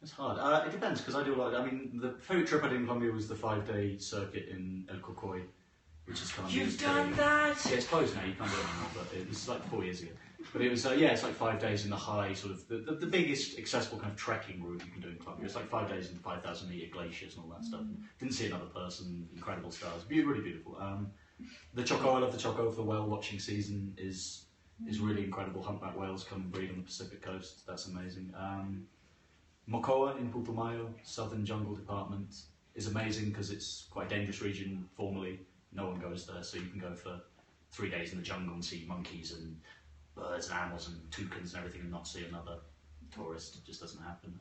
C: it's hard. It depends because I do a lot. I mean, the favourite trip I did in Colombia was the 5-day circuit in El Cocoy, which is Colombia's
B: that?
C: Yeah, it's closed now. You can't do it anymore, but it was like 4 years ago. But it was it's like 5 days in the high sort of the biggest accessible kind of trekking route you can do in Colombia. It's like 5 days in 5,000 meter glaciers and all that stuff. Didn't see another person. Incredible stars. Really beautiful. The Choco, I love the Choco for the whale watching season is really incredible. Humpback whales come and breed on the Pacific coast. That's amazing. Mocoa in Putumayo, Southern Jungle Department, is amazing because it's quite a dangerous region formerly. No one goes there, so you can go for 3 days in the jungle and see monkeys and birds and animals and toucans and everything and not see another tourist. It just doesn't happen.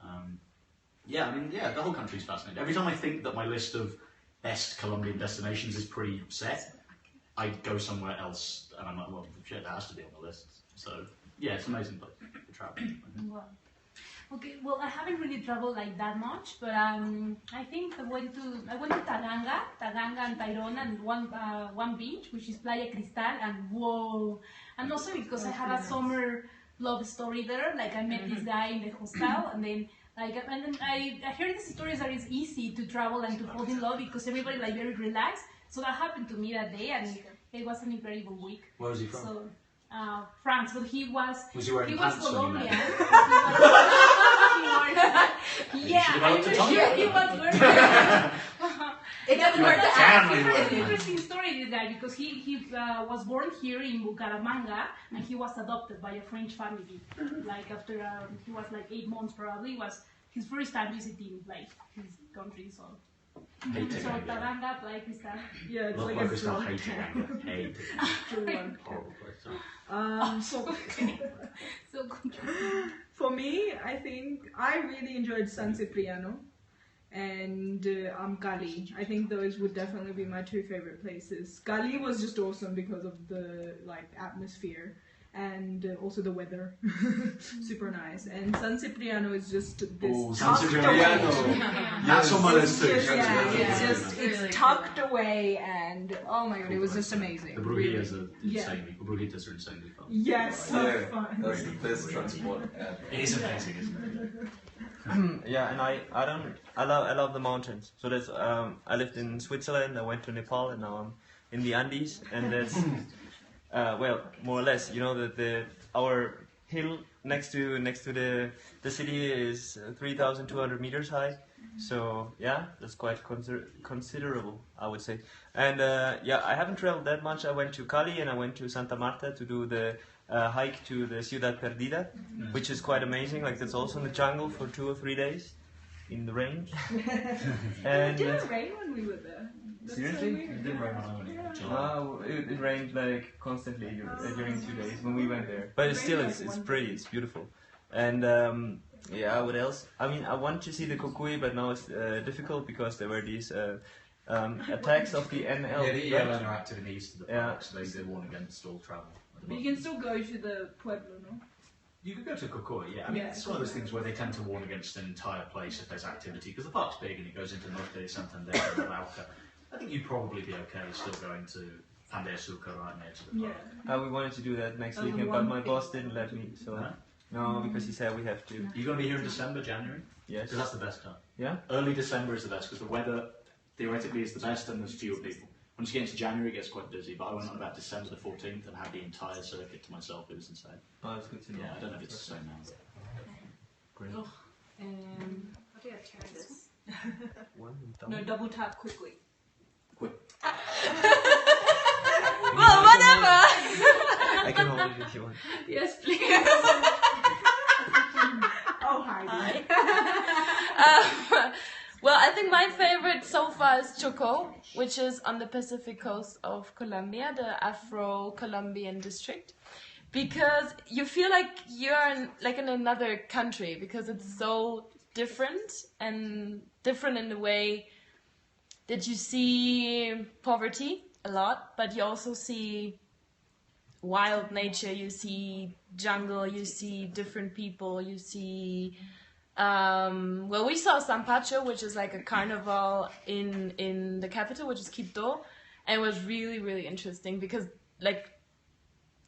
C: The whole country's fascinating. Every time I think that my list of best Colombian destinations is pretty set, I go somewhere else and I'm like, well, shit, that has to be on the list. So, yeah, it's an amazing place to travel.
I: Wow. Okay, well, I haven't really traveled like that much, but I think I went to Taganga and Tayrona, and one beach, which is Playa Cristal, and whoa! And also because I had a summer love story there. Like I met this guy in the hostel, and then I heard these stories that it's easy to travel and to fall in love because everybody like very relaxed. So that happened to me that day, and it was an incredible week.
C: Where was he from?
I: So, France, but he was
C: wearing pants when you
I: Colombian.
C: met?
I: Yeah,
C: developed a
I: I'm
C: tongue.
I: sure he was wearing.
B: It doesn't
C: Like
B: hurt to
C: Jack family
I: It's
C: word.
I: an interesting story, this guy, because he was born here in Bucaramanga, and he was adopted by a French family. Like after he was like 8 months, probably it was his first time visiting like his country. So Taranga, like this time.
E: Yeah, it's
C: Love
E: like
C: like
E: a
C: we start
E: drug
C: hating anger. Hate. Horrible place.
I: So good.
E: For me, I think I really enjoyed San Cipriano and Cali. I think those would definitely be my 2 favorite places. Cali was just awesome because of the like atmosphere and also the weather, super nice. And San Cipriano is just this
C: San
E: tucked
C: Cipriano.
E: away.
C: That's on my list too.
E: It's tucked away, and oh my god, it was just amazing.
C: The brujitas are
E: Yeah.
C: insanely. The brujitas are insanely fun.
E: Yes, so
G: Yeah,
E: fun.
G: that's the best transport ever.
C: It is amazing, isn't it?
D: Yeah, and I love the mountains. So there's I lived in Switzerland, I went to Nepal, and now I'm in the Andes, and there's well, more or less, you know that our hill next to the city is 3,200 meters high. So yeah, that's quite considerable, I would say. And yeah, I haven't traveled that much. I went to Cali and I went to Santa Marta to do the hike to the Ciudad Perdida, which is quite amazing. Like that's also in the jungle for 2 or 3 days in the rain. And
E: It didn't rain when we were there. That's
D: seriously?
E: So weird.
C: It didn't rain when I went in July.
D: it rained like constantly during 2 days when we went there. But it's still, it's pretty, it's beautiful. And yeah, what else? I mean, I want to see the Kukui, but now it's difficult because there were these attacks of the NL.
C: Yeah, the ELN are active in the east of the
D: Yeah.
C: park, so they warn against all travel.
E: But you can still go to the Pueblo, no?
C: You could go to Cocoy, yeah. I mean,
E: Yeah.
C: it's one of those things where they tend to warn against an entire place if there's activity, because the park's big and it goes into Norte de Santander and Lauca. I think you'd probably be okay still going to Pan de Azúcar right near to the
E: Yeah.
C: park.
D: We wanted to do that next
E: Oh,
D: weekend, but
E: one
D: my
E: thing.
D: boss didn't let me. So
C: Huh?
D: no, because he said we have to.
C: You're going to be here in December, January?
D: Yes.
C: Because that's the best time.
D: Yeah.
C: Early December is the best, because the weather theoretically is the best and there's fewer people. Once you get into January, it gets quite busy, but I went on about December the 14th and had the entire circuit to myself. It was insane.
D: Oh, that's good to know.
C: Yeah, I don't know if it's the same now.
D: Great.
I: How do I turn this?
E: No, double tap quickly.
B: Well, whatever.
D: I can hold it if you want.
B: Yes, please.
E: Oh, Heidi.
B: Well, I think my favorite so far is Choco, which is on the Pacific coast of Colombia, the Afro-Colombian district, because you feel like you're in another country because it's so different and different in the way that you see poverty a lot, but you also see wild nature, you see jungle, you see different people, you see well, we saw Sampacho, which is like a carnival in the capital, which is Quito, and it was really, really interesting because like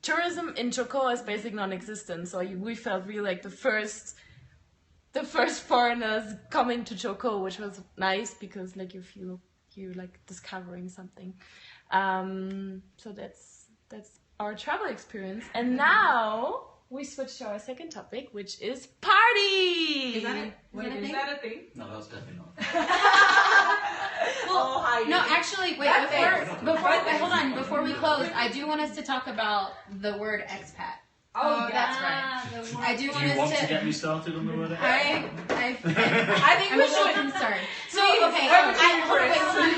B: tourism in Choco is basically non-existent. So we felt really like the first foreigners coming to Choco, which was nice because like you feel you're like discovering something. So that's our travel experience, and now we switch to our second topic, which is party.
F: Is that it?
E: Wait, is that a thing?
C: No, that's definitely not.
E: Oh, Heidi.
F: No, actually, wait. Hold on. Before we close, I do want us to talk about the word expat.
E: Oh,
H: that's
F: I do
C: Do
F: want
C: you
F: us
C: want
F: to.
C: to get me started on the word?
F: I
E: think
F: I'm
E: we
F: a little
E: should.
F: concerned. So
E: Please,
F: okay,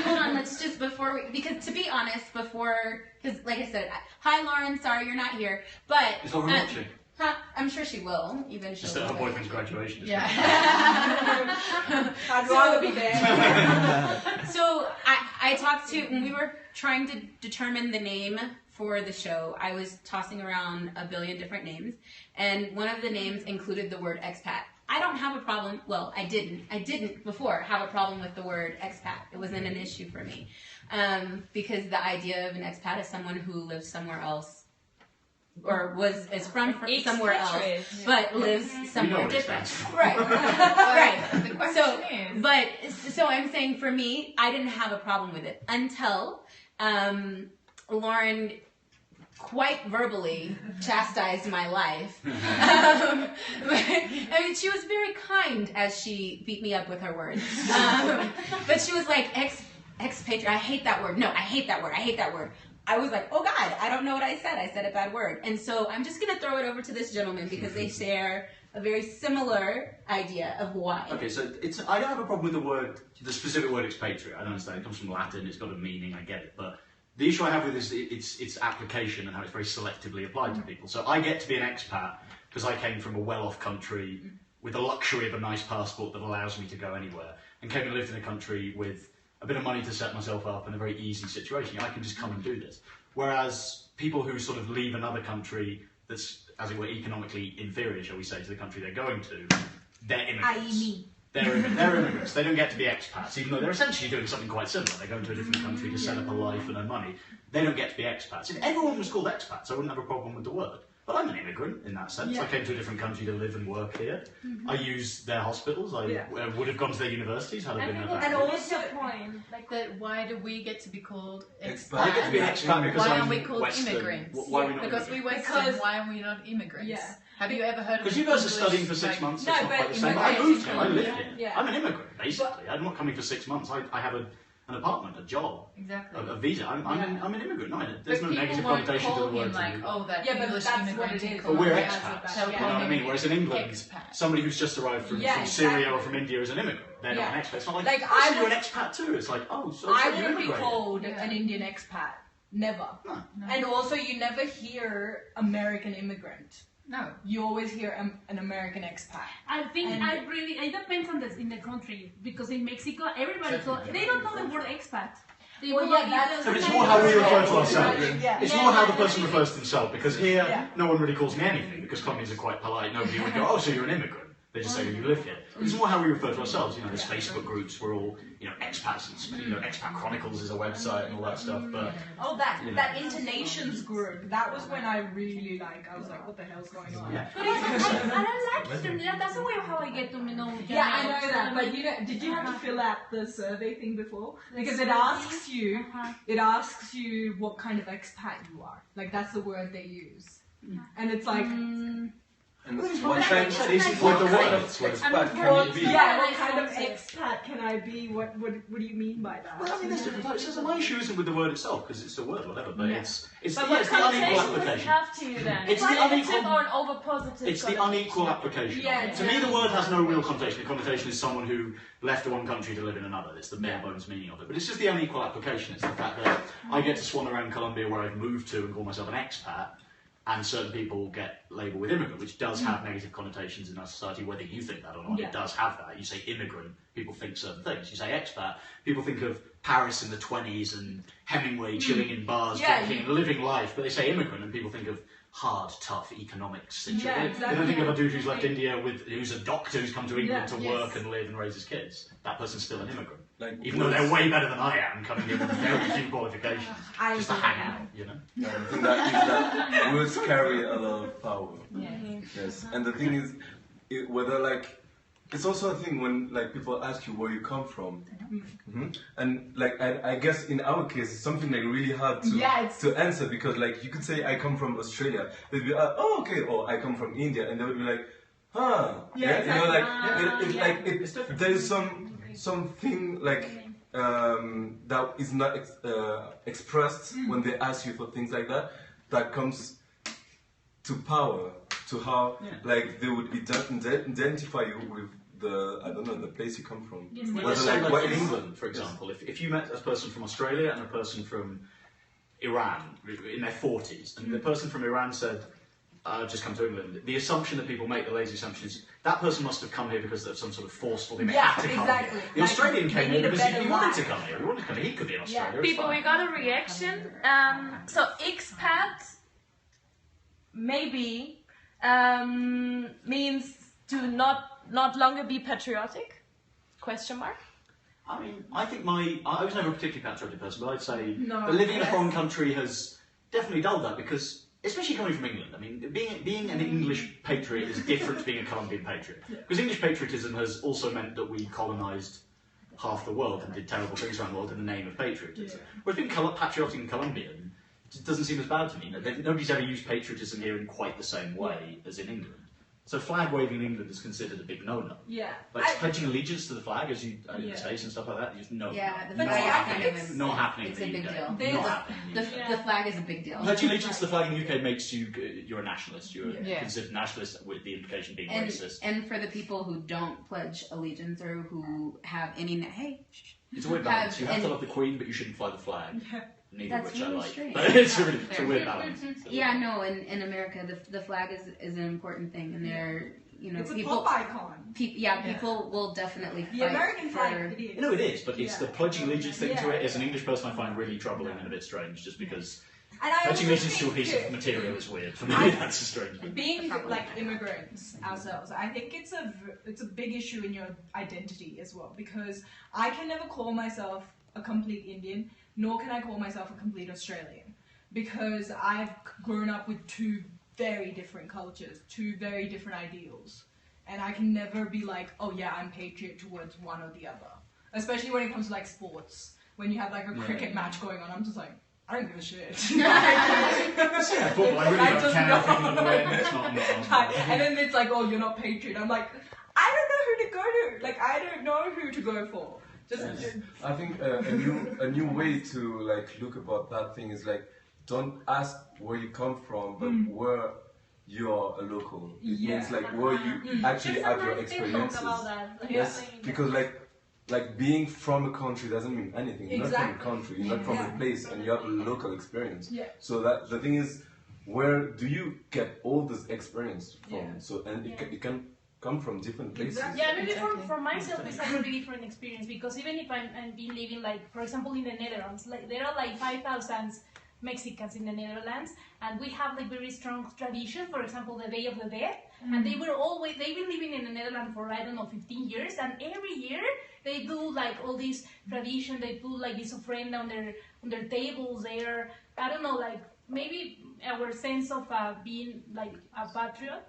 F: hold on. Let's just because to be honest, because like I said, hi Lauren, sorry you're not here, but
C: Is Lauren watching?
F: I'm sure she will eventually.
C: Just at her boyfriend's graduation.
F: Yeah.
E: I'd rather be there.
F: So I talked to, when we were trying to determine the name for the show, I was tossing around a billion different names, and one of the names included the word expat. I don't have a problem, well, I didn't before have a problem with the word expat. It wasn't an issue for me. Because the idea of an expat is someone who lives somewhere else, or is from somewhere else, but lives somewhere different. Right. Right.
H: The question is...
F: So I'm saying for me, I didn't have a problem with it until Lauren quite verbally chastised my life. I mean, she was very kind as she beat me up with her words. But she was like, expatriate, I hate that word. No, I hate that word. I hate that word. I was like, oh God, I don't know what I said. I said a bad word. And so I'm just going to throw it over to this gentleman because they share a very similar idea of why.
C: Okay, so I don't have a problem with the specific word expatriate. I don't understand. It comes from Latin. It's got a meaning. I get it. But the issue I have with this is its application and how it's very selectively applied to people. So I get to be an expat because I came from a well-off country with the luxury of a nice passport that allows me to go anywhere, and came and lived in a country with a bit of money to set myself up in a very easy situation. I can just come and do this. Whereas people who sort of leave another country that's, as it were, economically inferior, shall we say, to the country they're going to, they're immigrants.
F: I.e. me.
C: They're immigrants. They don't get to be expats, even though they're essentially doing something quite similar. They're going to a different country to set up a life and earn money. They don't get to be expats. If everyone was called expats, I wouldn't have a problem with the word. But I'm an immigrant in that sense. I came to a different country to live and work here. I use their hospitals. I would have gone to their universities had I been at that.
I: And also the point, like
H: That why do we get to be called expats?
C: I get to be an expat because
H: Why
C: I'm
H: aren't we called
C: Western.
H: immigrants?
C: Why are we not
H: Because we
C: immigrants?
H: Western, why are we not immigrants?
E: Yeah.
H: Have you ever heard of
C: Because you guys are
H: English,
C: studying for 6
H: like-
C: months.
E: No,
C: It's not
E: but
C: quite the same. I
E: immigration-
C: moved here. I live here.
E: Yeah.
C: I'm an immigrant, basically. I'm not coming for 6 months. I have an apartment, a job,
H: Exactly.
C: a visa. I'm an immigrant. No, there's
H: But
C: no negative
H: people won't
C: connotation to
H: call
C: the word.
H: him like, oh, that
E: Yeah, but
H: English
E: that's what
H: immigrant
E: it
H: in
E: is.
C: But we're
H: Colombia.
C: expats.
H: They'll
C: You know
H: call
C: what I
H: him
C: mean? Whereas in England,
H: expat.
C: somebody who's just arrived from
E: Yeah,
C: Syria
E: exactly.
C: or from India is an immigrant. They're not an expat. It's not like,
E: Like,
C: oh, so
E: I
C: you're an
E: would-
C: expat too. It's like, oh, so
E: I
C: you
E: wouldn't be
C: immigrated.
E: called
H: Yeah.
E: an Indian expat. Never.
C: No.
E: And also, you never hear American immigrant.
H: No.
E: You always hear an American expat.
I: I think
E: And-
I: it depends on in the country, because in Mexico everybody they don't know the word expat. They
E: Well,
I: will
E: yeah,
I: not
E: that's-
I: use
C: So
I: the
C: it's
I: word
C: more how we
I: expat.
C: refer to ourselves.
E: Yeah.
C: It's
I: Yeah,
C: more how the
I: yeah,
C: person
I: yeah.
C: refers to themselves, because here,
E: Yeah.
C: no one really calls me anything, because Colombians are quite polite. Nobody would go, oh, so you're an immigrant. They just say that you live here. It's more how we refer to ourselves. You know, there's Facebook groups, we're all, expats, and, Expat Chronicles is a website and all that stuff, but...
E: Oh, that intonations group. That was when I really I was like, what the hell's going on?
C: Yeah.
I: But I don't like it. That's the way how I get to know.
E: Yeah, I know that, but did you have to fill out the survey thing before? Because it asks you what kind of expat you are. Like, that's the word they use. And it's like,
G: And
C: Well, it's
G: what
C: what
G: kind
C: I said, it's
G: what
C: what the
G: kind
C: word-
G: of expat
I: what-
G: can you be?
E: yeah, what kind of
I: Responsive.
E: expat can I be? What do you mean by that?
C: Well, I mean, there's different types. So my issue isn't with the word itself, because it's a word, whatever, but
E: Yeah.
C: it's
A: But
C: the
A: what
C: unequal
A: connotation does it
C: application.
A: have to you then?
C: It's the
A: negative
C: unequal-
A: or an over positive?
C: It's the unequal application.
E: Yeah,
C: To me, the word has no real connotation. The connotation is someone who left one country to live in another. It's the bare bones meaning of it. But it's just the unequal application. It's the fact that I get to swan around Colombia where I've moved to and call myself an expat, and certain people get labelled with immigrant, which does have negative connotations in our society, whether you think that or not.
E: Yeah.
C: It does have that. You say immigrant, people think certain things. You say expat, people think of Paris in the 20s and Hemingway chilling in bars,
E: Yeah,
C: drinking, and living life. But they say immigrant, and people think of hard, tough economic situation.
E: Yeah,
C: They
E: exactly.
C: don't think of a dude who's left India who's a doctor who's come to England
E: Yeah,
C: to
E: yes.
C: work and live and raise his kids. That person's still an immigrant.
G: Like,
C: Even though they're way better than I am, coming in with very few qualifications,
E: I
C: just to
E: agree.
C: hang out, you know?
G: I think that words carry a lot of power. Yes. And the thing is, whether it's also a thing when people ask you where you come from, and I guess in our case it's something really hard to answer, because you could say I come from Australia, they'd be oh okay, or I come from India, and they would be like, huh, there's something that is not expressed when they ask you for things like that. That comes to power, to how they would identify you with the place you come from.
C: Well,
G: Whether
C: let's say
G: what
C: in
G: is-
C: England, for example, if you met a person from Australia and a person from Iran in their 40s, and the person from Iran said, I've just come to England, the assumption that people make, the lazy assumption is, that person must have come here because of some sort of forceful thing. They had to come
E: exactly.
C: here. The Australian
E: They
C: came
E: need
C: here
E: a
C: because he
E: better
C: wanted to
E: life.
C: come here. He wanted to come here. He could be in Australia. it's
A: People,
C: fine.
A: we got a reaction. So expat maybe means to not longer be patriotic? Question mark.
C: I mean, I think I was never a particularly patriotic person, but I'd say
E: No,
C: that living in a
E: yes.
C: foreign country has definitely dulled that, because, especially coming from England, I mean, being an English patriot is different to being a Colombian patriot. Because English patriotism has also meant that we colonised half the world and did terrible things around the world in the name of patriotism. Whereas being patriotic and Colombian just doesn't seem as bad to me. Nobody's ever used patriotism here in quite the same way as in England. So flag waving in England is considered a big no-no.
E: Yeah.
C: Like pledging allegiance to the flag, as you in the States and stuff like that, no.
J: Yeah, the
C: not,
J: flag
C: not,
J: kind of
C: not happening.
J: It's
C: in
J: a
C: the
J: big
C: UK.
J: deal.
C: Not happening. in the UK.
J: The flag is a big deal.
C: Pledging allegiance to the flag in the UK makes you're a nationalist. You're
H: Yeah.
C: considered nationalist with the implication being
F: And,
C: racist.
F: and for the people who don't pledge allegiance or who have any, hey, shh.
C: It's a weird balance. You have to
F: and-
C: love the Queen, but you shouldn't fly the flag. Neither of
F: That's
C: which I
F: really
C: like.
F: strange.
C: But it's a weird balance.
F: Yeah, no, in America, the flag is an important thing, and there, you know,
E: It's a
F: people,
E: pop icon.
F: people will definitely
E: The
F: fight
E: American
F: for.
E: flag, it is.
C: You know it is, but it's the pledging allegiance thing to
E: Yeah.
C: it. As an English person, I find really troubling and a bit strange, just because
E: And I
C: pledging
E: also
C: allegiance to a
E: think
C: piece of
E: that
C: material is weird. For me, that's a strange bit.
E: being like immigrants ourselves, I think it's a big issue in your identity as well, because I can never call myself a complete Indian, nor can I call myself a complete Australian, because I've grown up with two very different cultures, two very different ideals, and I can never be like, oh yeah, I'm patriot towards one or the other, especially when it comes to like sports. When you have like a cricket match going on, I'm just like, I don't give a shit.
C: Yeah, football, I really don't care if England win. It's not.
E: And then it's like, oh, you're not patriot. I'm like, I don't know who to go to. Like, I don't know who to go for. Just
G: I think a new way to like look about that thing is like, don't ask where you come from, but where you are a local. It means like where you actually have your experiences.
I: About that. Like,
G: Yes, because like being from a country doesn't mean anything. You're not from a country. You're not from a place, and you have a local experience.
E: Yeah.
G: So that the thing is, where do you get all this experience from?
E: Yeah.
G: So and it can come from different places.
I: Yeah, maybe for myself it's a very different experience, because even if I'm been living, like, for example, in the Netherlands, like there are like 5,000 Mexicans in the Netherlands, and we have like very strong tradition. For example, the Day of the Dead, and they've been living in the Netherlands for, I don't know, 15 years, and every year they do like all this tradition. They put like this ofrenda on their tables there. I don't know, like maybe our sense of being like a patriot.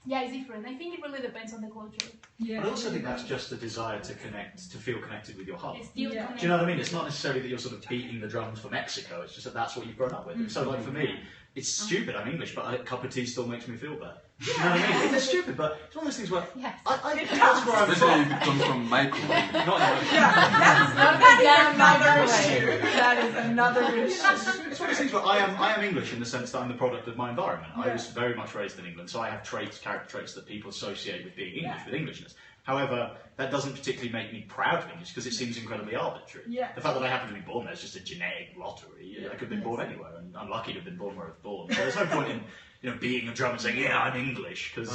I: Yeah, it's different. I think it really depends on the culture.
E: yeah.
C: But I also think that's just a desire to connect, to feel connected with your home.
I: It's still
E: Yeah.
C: Do you know what I mean? It's not necessarily that you're sort of beating the drums for Mexico. It's just that that's what you've grown up with. So, like for me, it's stupid. I'm English, but a cup of tea still makes me feel better. You know what I mean? It's stupid, but it's one of those things where
I: Yes.
C: that's where I'm
G: Especially
C: from.
G: if it comes from Michael.
C: Not
E: That is another issue. That is another issue.
C: It's one of those things where I am English in the sense that I'm the product of my environment. I was very much raised in England, so I have character traits that people associate with being English, with Englishness. However, that doesn't particularly make me proud of English because it seems incredibly arbitrary.
E: Yeah.
C: The fact that I happen to be born there is just a genetic lottery. I could have been born anywhere, and I'm lucky to have been born where I was born. So there's no point in beating a drum and saying, yeah, I'm English, because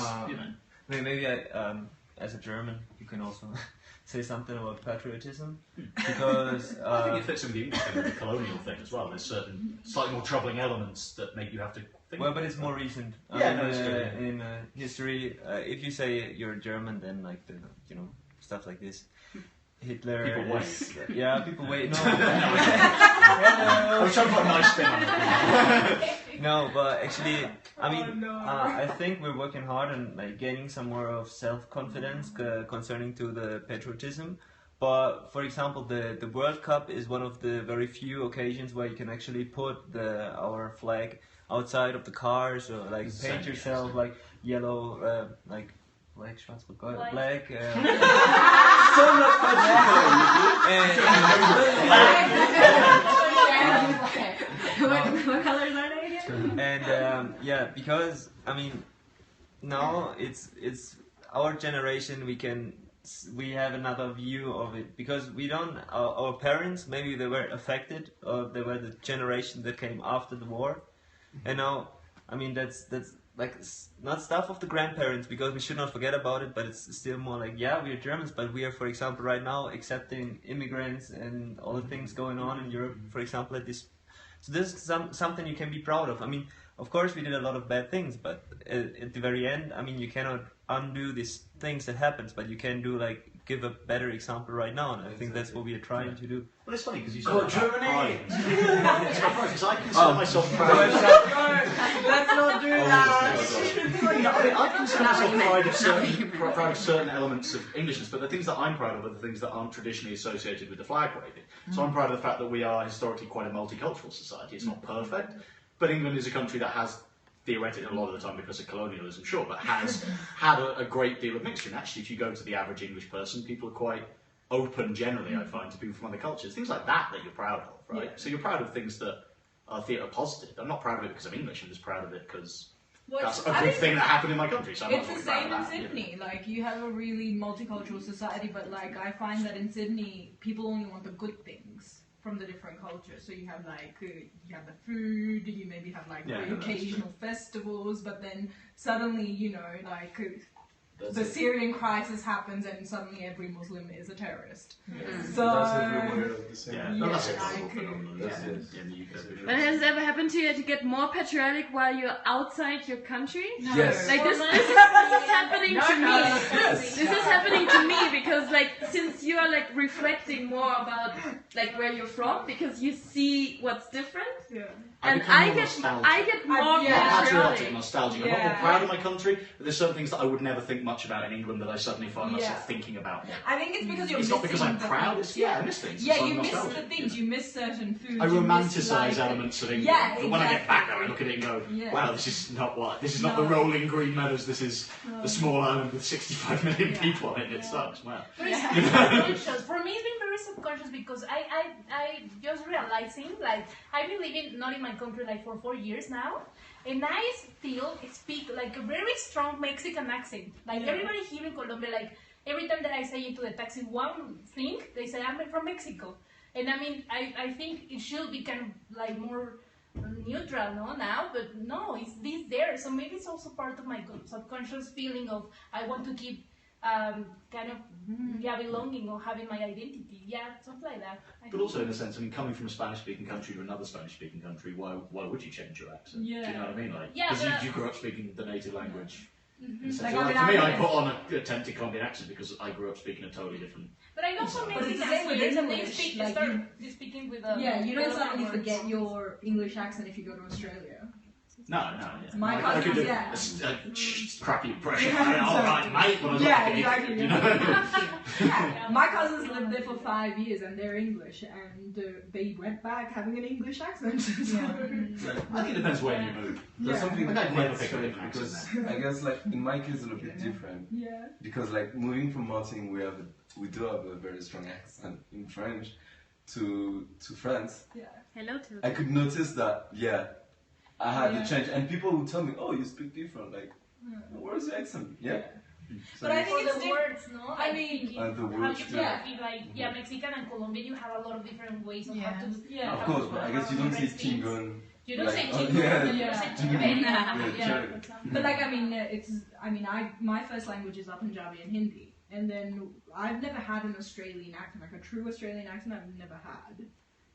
D: Maybe I, as a German, you can also say something about patriotism, because
C: I think it fits in with the English thing, with the colonial thing as well. There's certain slightly more troubling elements that make you have to think.
D: well, but it's more recent.
C: Yeah, no, it's true.
D: In history, if you say you're German, then like stuff like this. Hitler.
C: People
D: is- Yeah, people wait. No.
C: I was trying to put a nice spin on it.
D: No, but actually, I mean, I think we're working hard on like gaining some more of self-confidence concerning to the patriotism. But for example, the World Cup is one of the very few occasions where you can actually put our flag outside of the cars, or like paint yourself like yellow, like black, schwarz, black.
G: So much
F: What colors are they again?
D: And yeah, because I mean, now it's our generation. We have another view of it, because we don't. Our parents, maybe they were affected, or they were the generation that came after the war, and now, I mean, that's like not stuff of the grandparents, because we should not forget about it, but it's still more like, yeah, we are Germans, but we are, for example, right now accepting immigrants and all the things going on in Europe, for example, at this. So this is something you can be proud of. I mean, of course we did a lot of bad things, but at the very end, I mean, you cannot undo these things that happens, but you can give a better example right now, and I think that's what we are trying to do.
C: Well, it's funny because you said about
G: Germany!
C: pride. It's quite funny because I consider myself proud.
E: Let's not do that.
C: I consider myself proud of certain elements of Englishness, but the things that I'm proud of are the things that aren't traditionally associated with the flag waving. So I'm proud of the fact that we are historically quite a multicultural society. It's not perfect, but England is a country that has theoretically a lot of the time because of colonialism, sure, but has had a great deal of mixture. And actually, if you go to the average English person, people are quite open generally, I find, to people from other cultures. Things like that you're proud of, right? So you're proud of things that are positive. I'm not proud of it because I'm English, I'm just proud of it because that's a good thing that happened in my country. So I'm
E: it's
C: not
E: the
C: really
E: same
C: proud
E: in
C: of that,
E: Sydney. Like, you have a really multicultural society, but like I find that in Sydney, people only want the good things from the different cultures. So you have like you have the food, you maybe have like the occasional festivals, but then suddenly, you know, like the Syrian crisis happens and suddenly every Muslim is a terrorist. So
G: That's everywhere the same.
C: that's a global phenomenon. In the UK.
B: But has it ever happened to you to get more patriotic while you're outside your country?
E: No.
G: Yes.
B: Like this is happening to me.
G: Yes.
B: This is happening to me because like since you are like reflecting more about like where you're from because you see what's different.
E: Yeah.
B: And I get more
C: patriotic, nostalgic. I'm
E: Yeah.
C: not proud of my country, but there's certain things that I would never think much about in England that I suddenly find myself thinking about more.
E: I think it's because you're
C: It's
E: missing
C: not because I'm
E: the
C: proud,
E: things.
C: it's, I miss things.
E: Yeah,
C: It's
E: you miss
C: nostalgic,
E: the things, you miss certain foods.
C: I
E: you miss,
C: romanticise
E: like,
C: elements of England.
E: Yeah,
C: But when I get back
E: exactly.
C: there, I look at it and go,
E: Yeah.
C: wow, this is not the rolling green meadows, this is the small island with 65 million people on it, and it sucks, wow.
I: Very subconscious. For me, it's been very subconscious because I just realizing, like, I've been living not in my country like for 4 years now, and I still speak like a very strong Mexican accent. Like everybody here in Colombia, like every time that I say into the taxi one thing, they say I'm from Mexico, and I mean I think it should be kind of like more neutral, no, now, but no, it's this there. So maybe it's also part of my subconscious feeling of I want to keep kind of belonging or having my identity, something like that.
C: But also in a sense, I mean, coming from a Spanish-speaking country to another Spanish-speaking country, why would you change your accent?
E: Yeah.
C: Do you know what I mean? Like,
I: Yeah,
C: because you grew up speaking the native language. In a sense.
E: Like,
C: So,
E: I mean,
C: for me,
E: I
C: I put on a attempted Colombian accent because I grew up speaking a totally different.
I: But I know some
E: But it's the
I: Mexicans
E: same with
I: here, and they
E: English,
I: speak,
E: like
I: start speaking with
E: you don't
I: with
E: suddenly
I: words.
E: forget your English accent if you go to Australia.
C: No, yeah.
E: My
C: I could do
E: cousins,
C: a crappy impression. All right, mate. When I was
E: Yeah,
C: like,
E: exactly.
C: you know?
E: My cousins lived there for 5 years and they're English, and they went back having an English accent. So.
C: I think it depends when you move.
G: There's something
C: Like, I'd
G: quite
C: never pick up
G: strange
C: an accent
G: because I guess like in my case it's a little bit different
E: Yeah.
G: because like moving from Martin we do have a very strong accent in French to France.
E: Yeah.
B: Hello to
G: I could notice that I had to change and people would tell me, oh, you speak different, like where's your accent? Yeah. So
E: But I
G: it's-
E: think
I: For
E: it's
I: the words, no?
E: I
I: Like,
E: mean,
I: thinking
G: and the
I: how
G: words,
I: you
G: too.
I: feel like Mexican and Colombian, you have a lot of different ways of how to.
E: Yeah.
G: Of course, but I guess you don't say
I: different things.
G: chingon.
I: You don't
G: like,
I: say
G: oh,
I: chingon,
G: yeah.
I: you don't say chingon.
G: Yeah.
E: But like, I mean, my first language is Punjabi and Hindi, and then I've never had an Australian accent, like a true Australian accent. I've never had.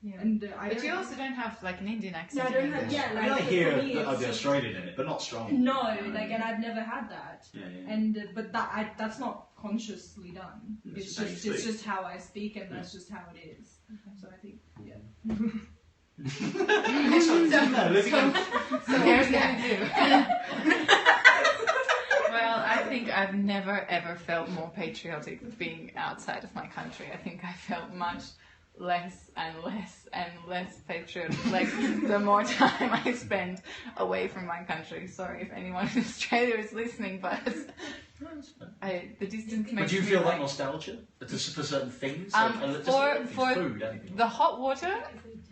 H: Yeah.
E: And
H: But you also don't have like an Indian accent.
E: I don't have. Yeah,
C: I
E: like
C: mean, I
E: for
C: hear
E: me,
C: that
E: it's
C: I'd be
E: just-
C: Australian in it, but not strong.
E: No, like, and I've never had that.
C: Yeah.
E: And but that's not consciously done.
C: It's just how you
E: It's
C: speak.
E: just how I speak, and that's just how it is. So I think,
H: So here's what we do. Well, I think I've never ever felt more patriotic being outside of my country. I think I felt much less and less patriotic, like the more time I spend away from my country. Sorry if anyone in Australia is listening, but the distance makes
C: But do you
H: me
C: feel
H: like,
C: that nostalgia for certain things?
H: for
C: food, anything?
H: the hot water,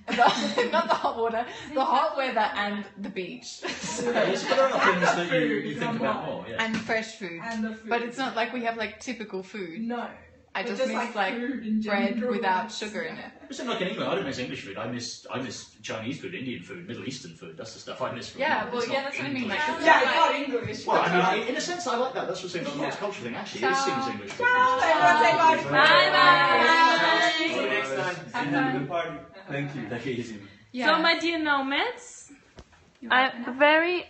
H: not the hot water, the hot weather and the beach.
C: There are things that you think about more. Yeah.
H: And fresh food.
E: and the food.
H: But it's not like we have like typical food.
E: No.
H: I
E: But
H: just miss like
E: food in
H: bread
E: general.
H: without sugar in it.
C: It's not like in England. I don't miss English food. I miss Chinese food, Indian food, Middle Eastern food. That's the stuff I miss. From
H: Yeah,
C: England.
H: well,
C: It's
H: yeah,
C: not
H: that's what I mean. Like,
C: English.
E: Yeah, it's not English.
C: Well, I mean, in a sense, I like that. That's what's saying about the multicultural thing. Actually, it seems English.
E: Everyone say bye.
B: Bye-bye.
G: See you next time. See you at the party. Thank you.
C: Take it easy.
H: Yeah.
B: So, my dear Nomads, I'm very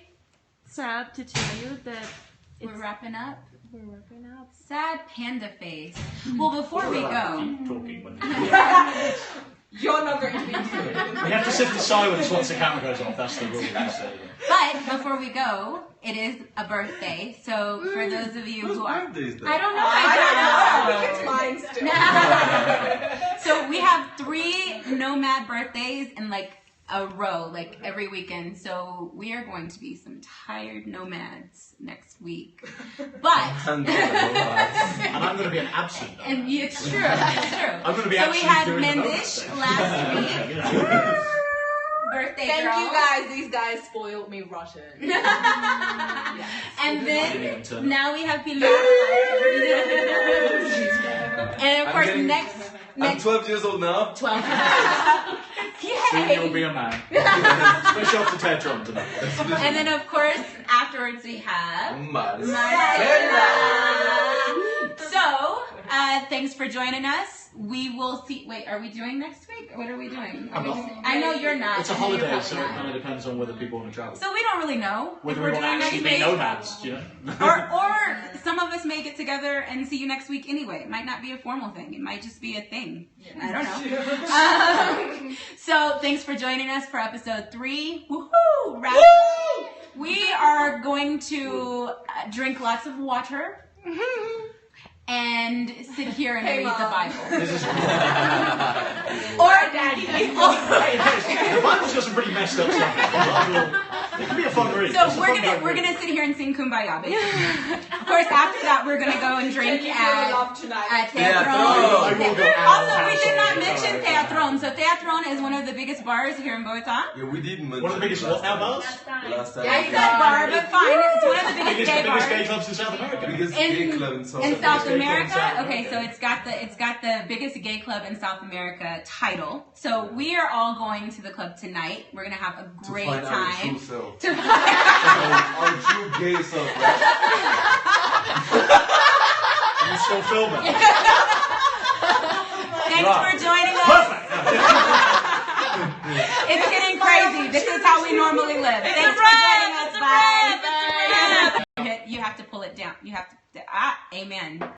B: sad to tell you that
F: We're wrapping up.
B: we're working out.
F: Sad panda face. Well, before we go,
C: Keep talking. When
E: You're not going to be included.
C: we have to sit in silence once the camera goes off. That's the rule.
F: but before we go, it is a birthday. So for those of you
G: Whose
F: who are,
G: birthday is that?
F: I don't know.
E: I think it's mine still.
F: So we have 3 Nomad birthdays in like a row, like every weekend. So we are going to be some tired nomads next week. But
G: And
C: I'm going to be an absent.
F: and it's true. It's true.
C: I'm going to be
F: So we
C: absent
F: had
C: during the
F: Mendish
C: moment.
F: last week.
C: Yeah.
F: Birthday
B: Thank
F: girl.
B: you guys. These guys spoiled me rotten.
F: And then
C: Didn't turn
F: now we have Pilar. And of
G: I'm
F: course
G: getting- I'm
F: next
G: 12 years old now.
F: 12.
C: Soon you'll
F: Yay!
C: be a man. Especially off the Tetron tonight.
F: And then of course afterwards we have
G: Marcela.
F: So, thanks for joining us. We will see. Wait, are we doing next week? What are we doing?
C: I'm not.
F: I know you're not.
C: It's a
F: I know you're
C: holiday,
F: probably
C: so it
F: not.
C: kind of depends on whether people want to travel.
F: So we don't really know
C: Whether
F: if
C: we
F: we're
C: want to
F: doing
C: actually
F: next
C: be
F: week.
C: nomads, you know?
F: Or some of us may get together and see you next week anyway. It might not be a formal thing. It might just be a thing. I don't know. So thanks for joining us for episode 3. Woohoo! Wrap. We are going to drink lots of water and sit here and
B: Hey,
F: read the
B: Mom.
F: Bible.
C: This is
F: Or Daddy.
C: the Bible's got some pretty messed up stuff. It can be a fun read.
F: So
C: It's a
F: we're
C: fun
F: gonna
C: read.
F: sit here and sing Kumbaya, basically. Of course, after that we're gonna go and drink at
B: tonight.
F: Teatron.
C: I will go out.
F: Also, we did not mention Teatron. So Teatron is one of the biggest bars here in Bogota.
G: Yeah, we did mention
C: One of the biggest what now bars?
G: Last time.
F: I said bar, but fine. It's one of the biggest gay
C: Biggest gay
F: bars
C: clubs in South America.
G: Biggest
F: in-
G: gay club in South
F: in
G: America.
F: South
C: Biggest gay club in
F: America.
C: South
F: Okay,
C: America.
F: so it's got the biggest gay club in South America title. So we are all going to the club tonight. We're gonna have a
G: To
F: great
G: find our
F: time.
G: true self.
F: To
G: Our true gay self. Right?
C: You still filming?
F: Thanks for joining us.
C: Perfect.
F: It's getting crazy. This is how we normally live. Thanks for joining us. Bye. You have to pull it down. You have to. Amen.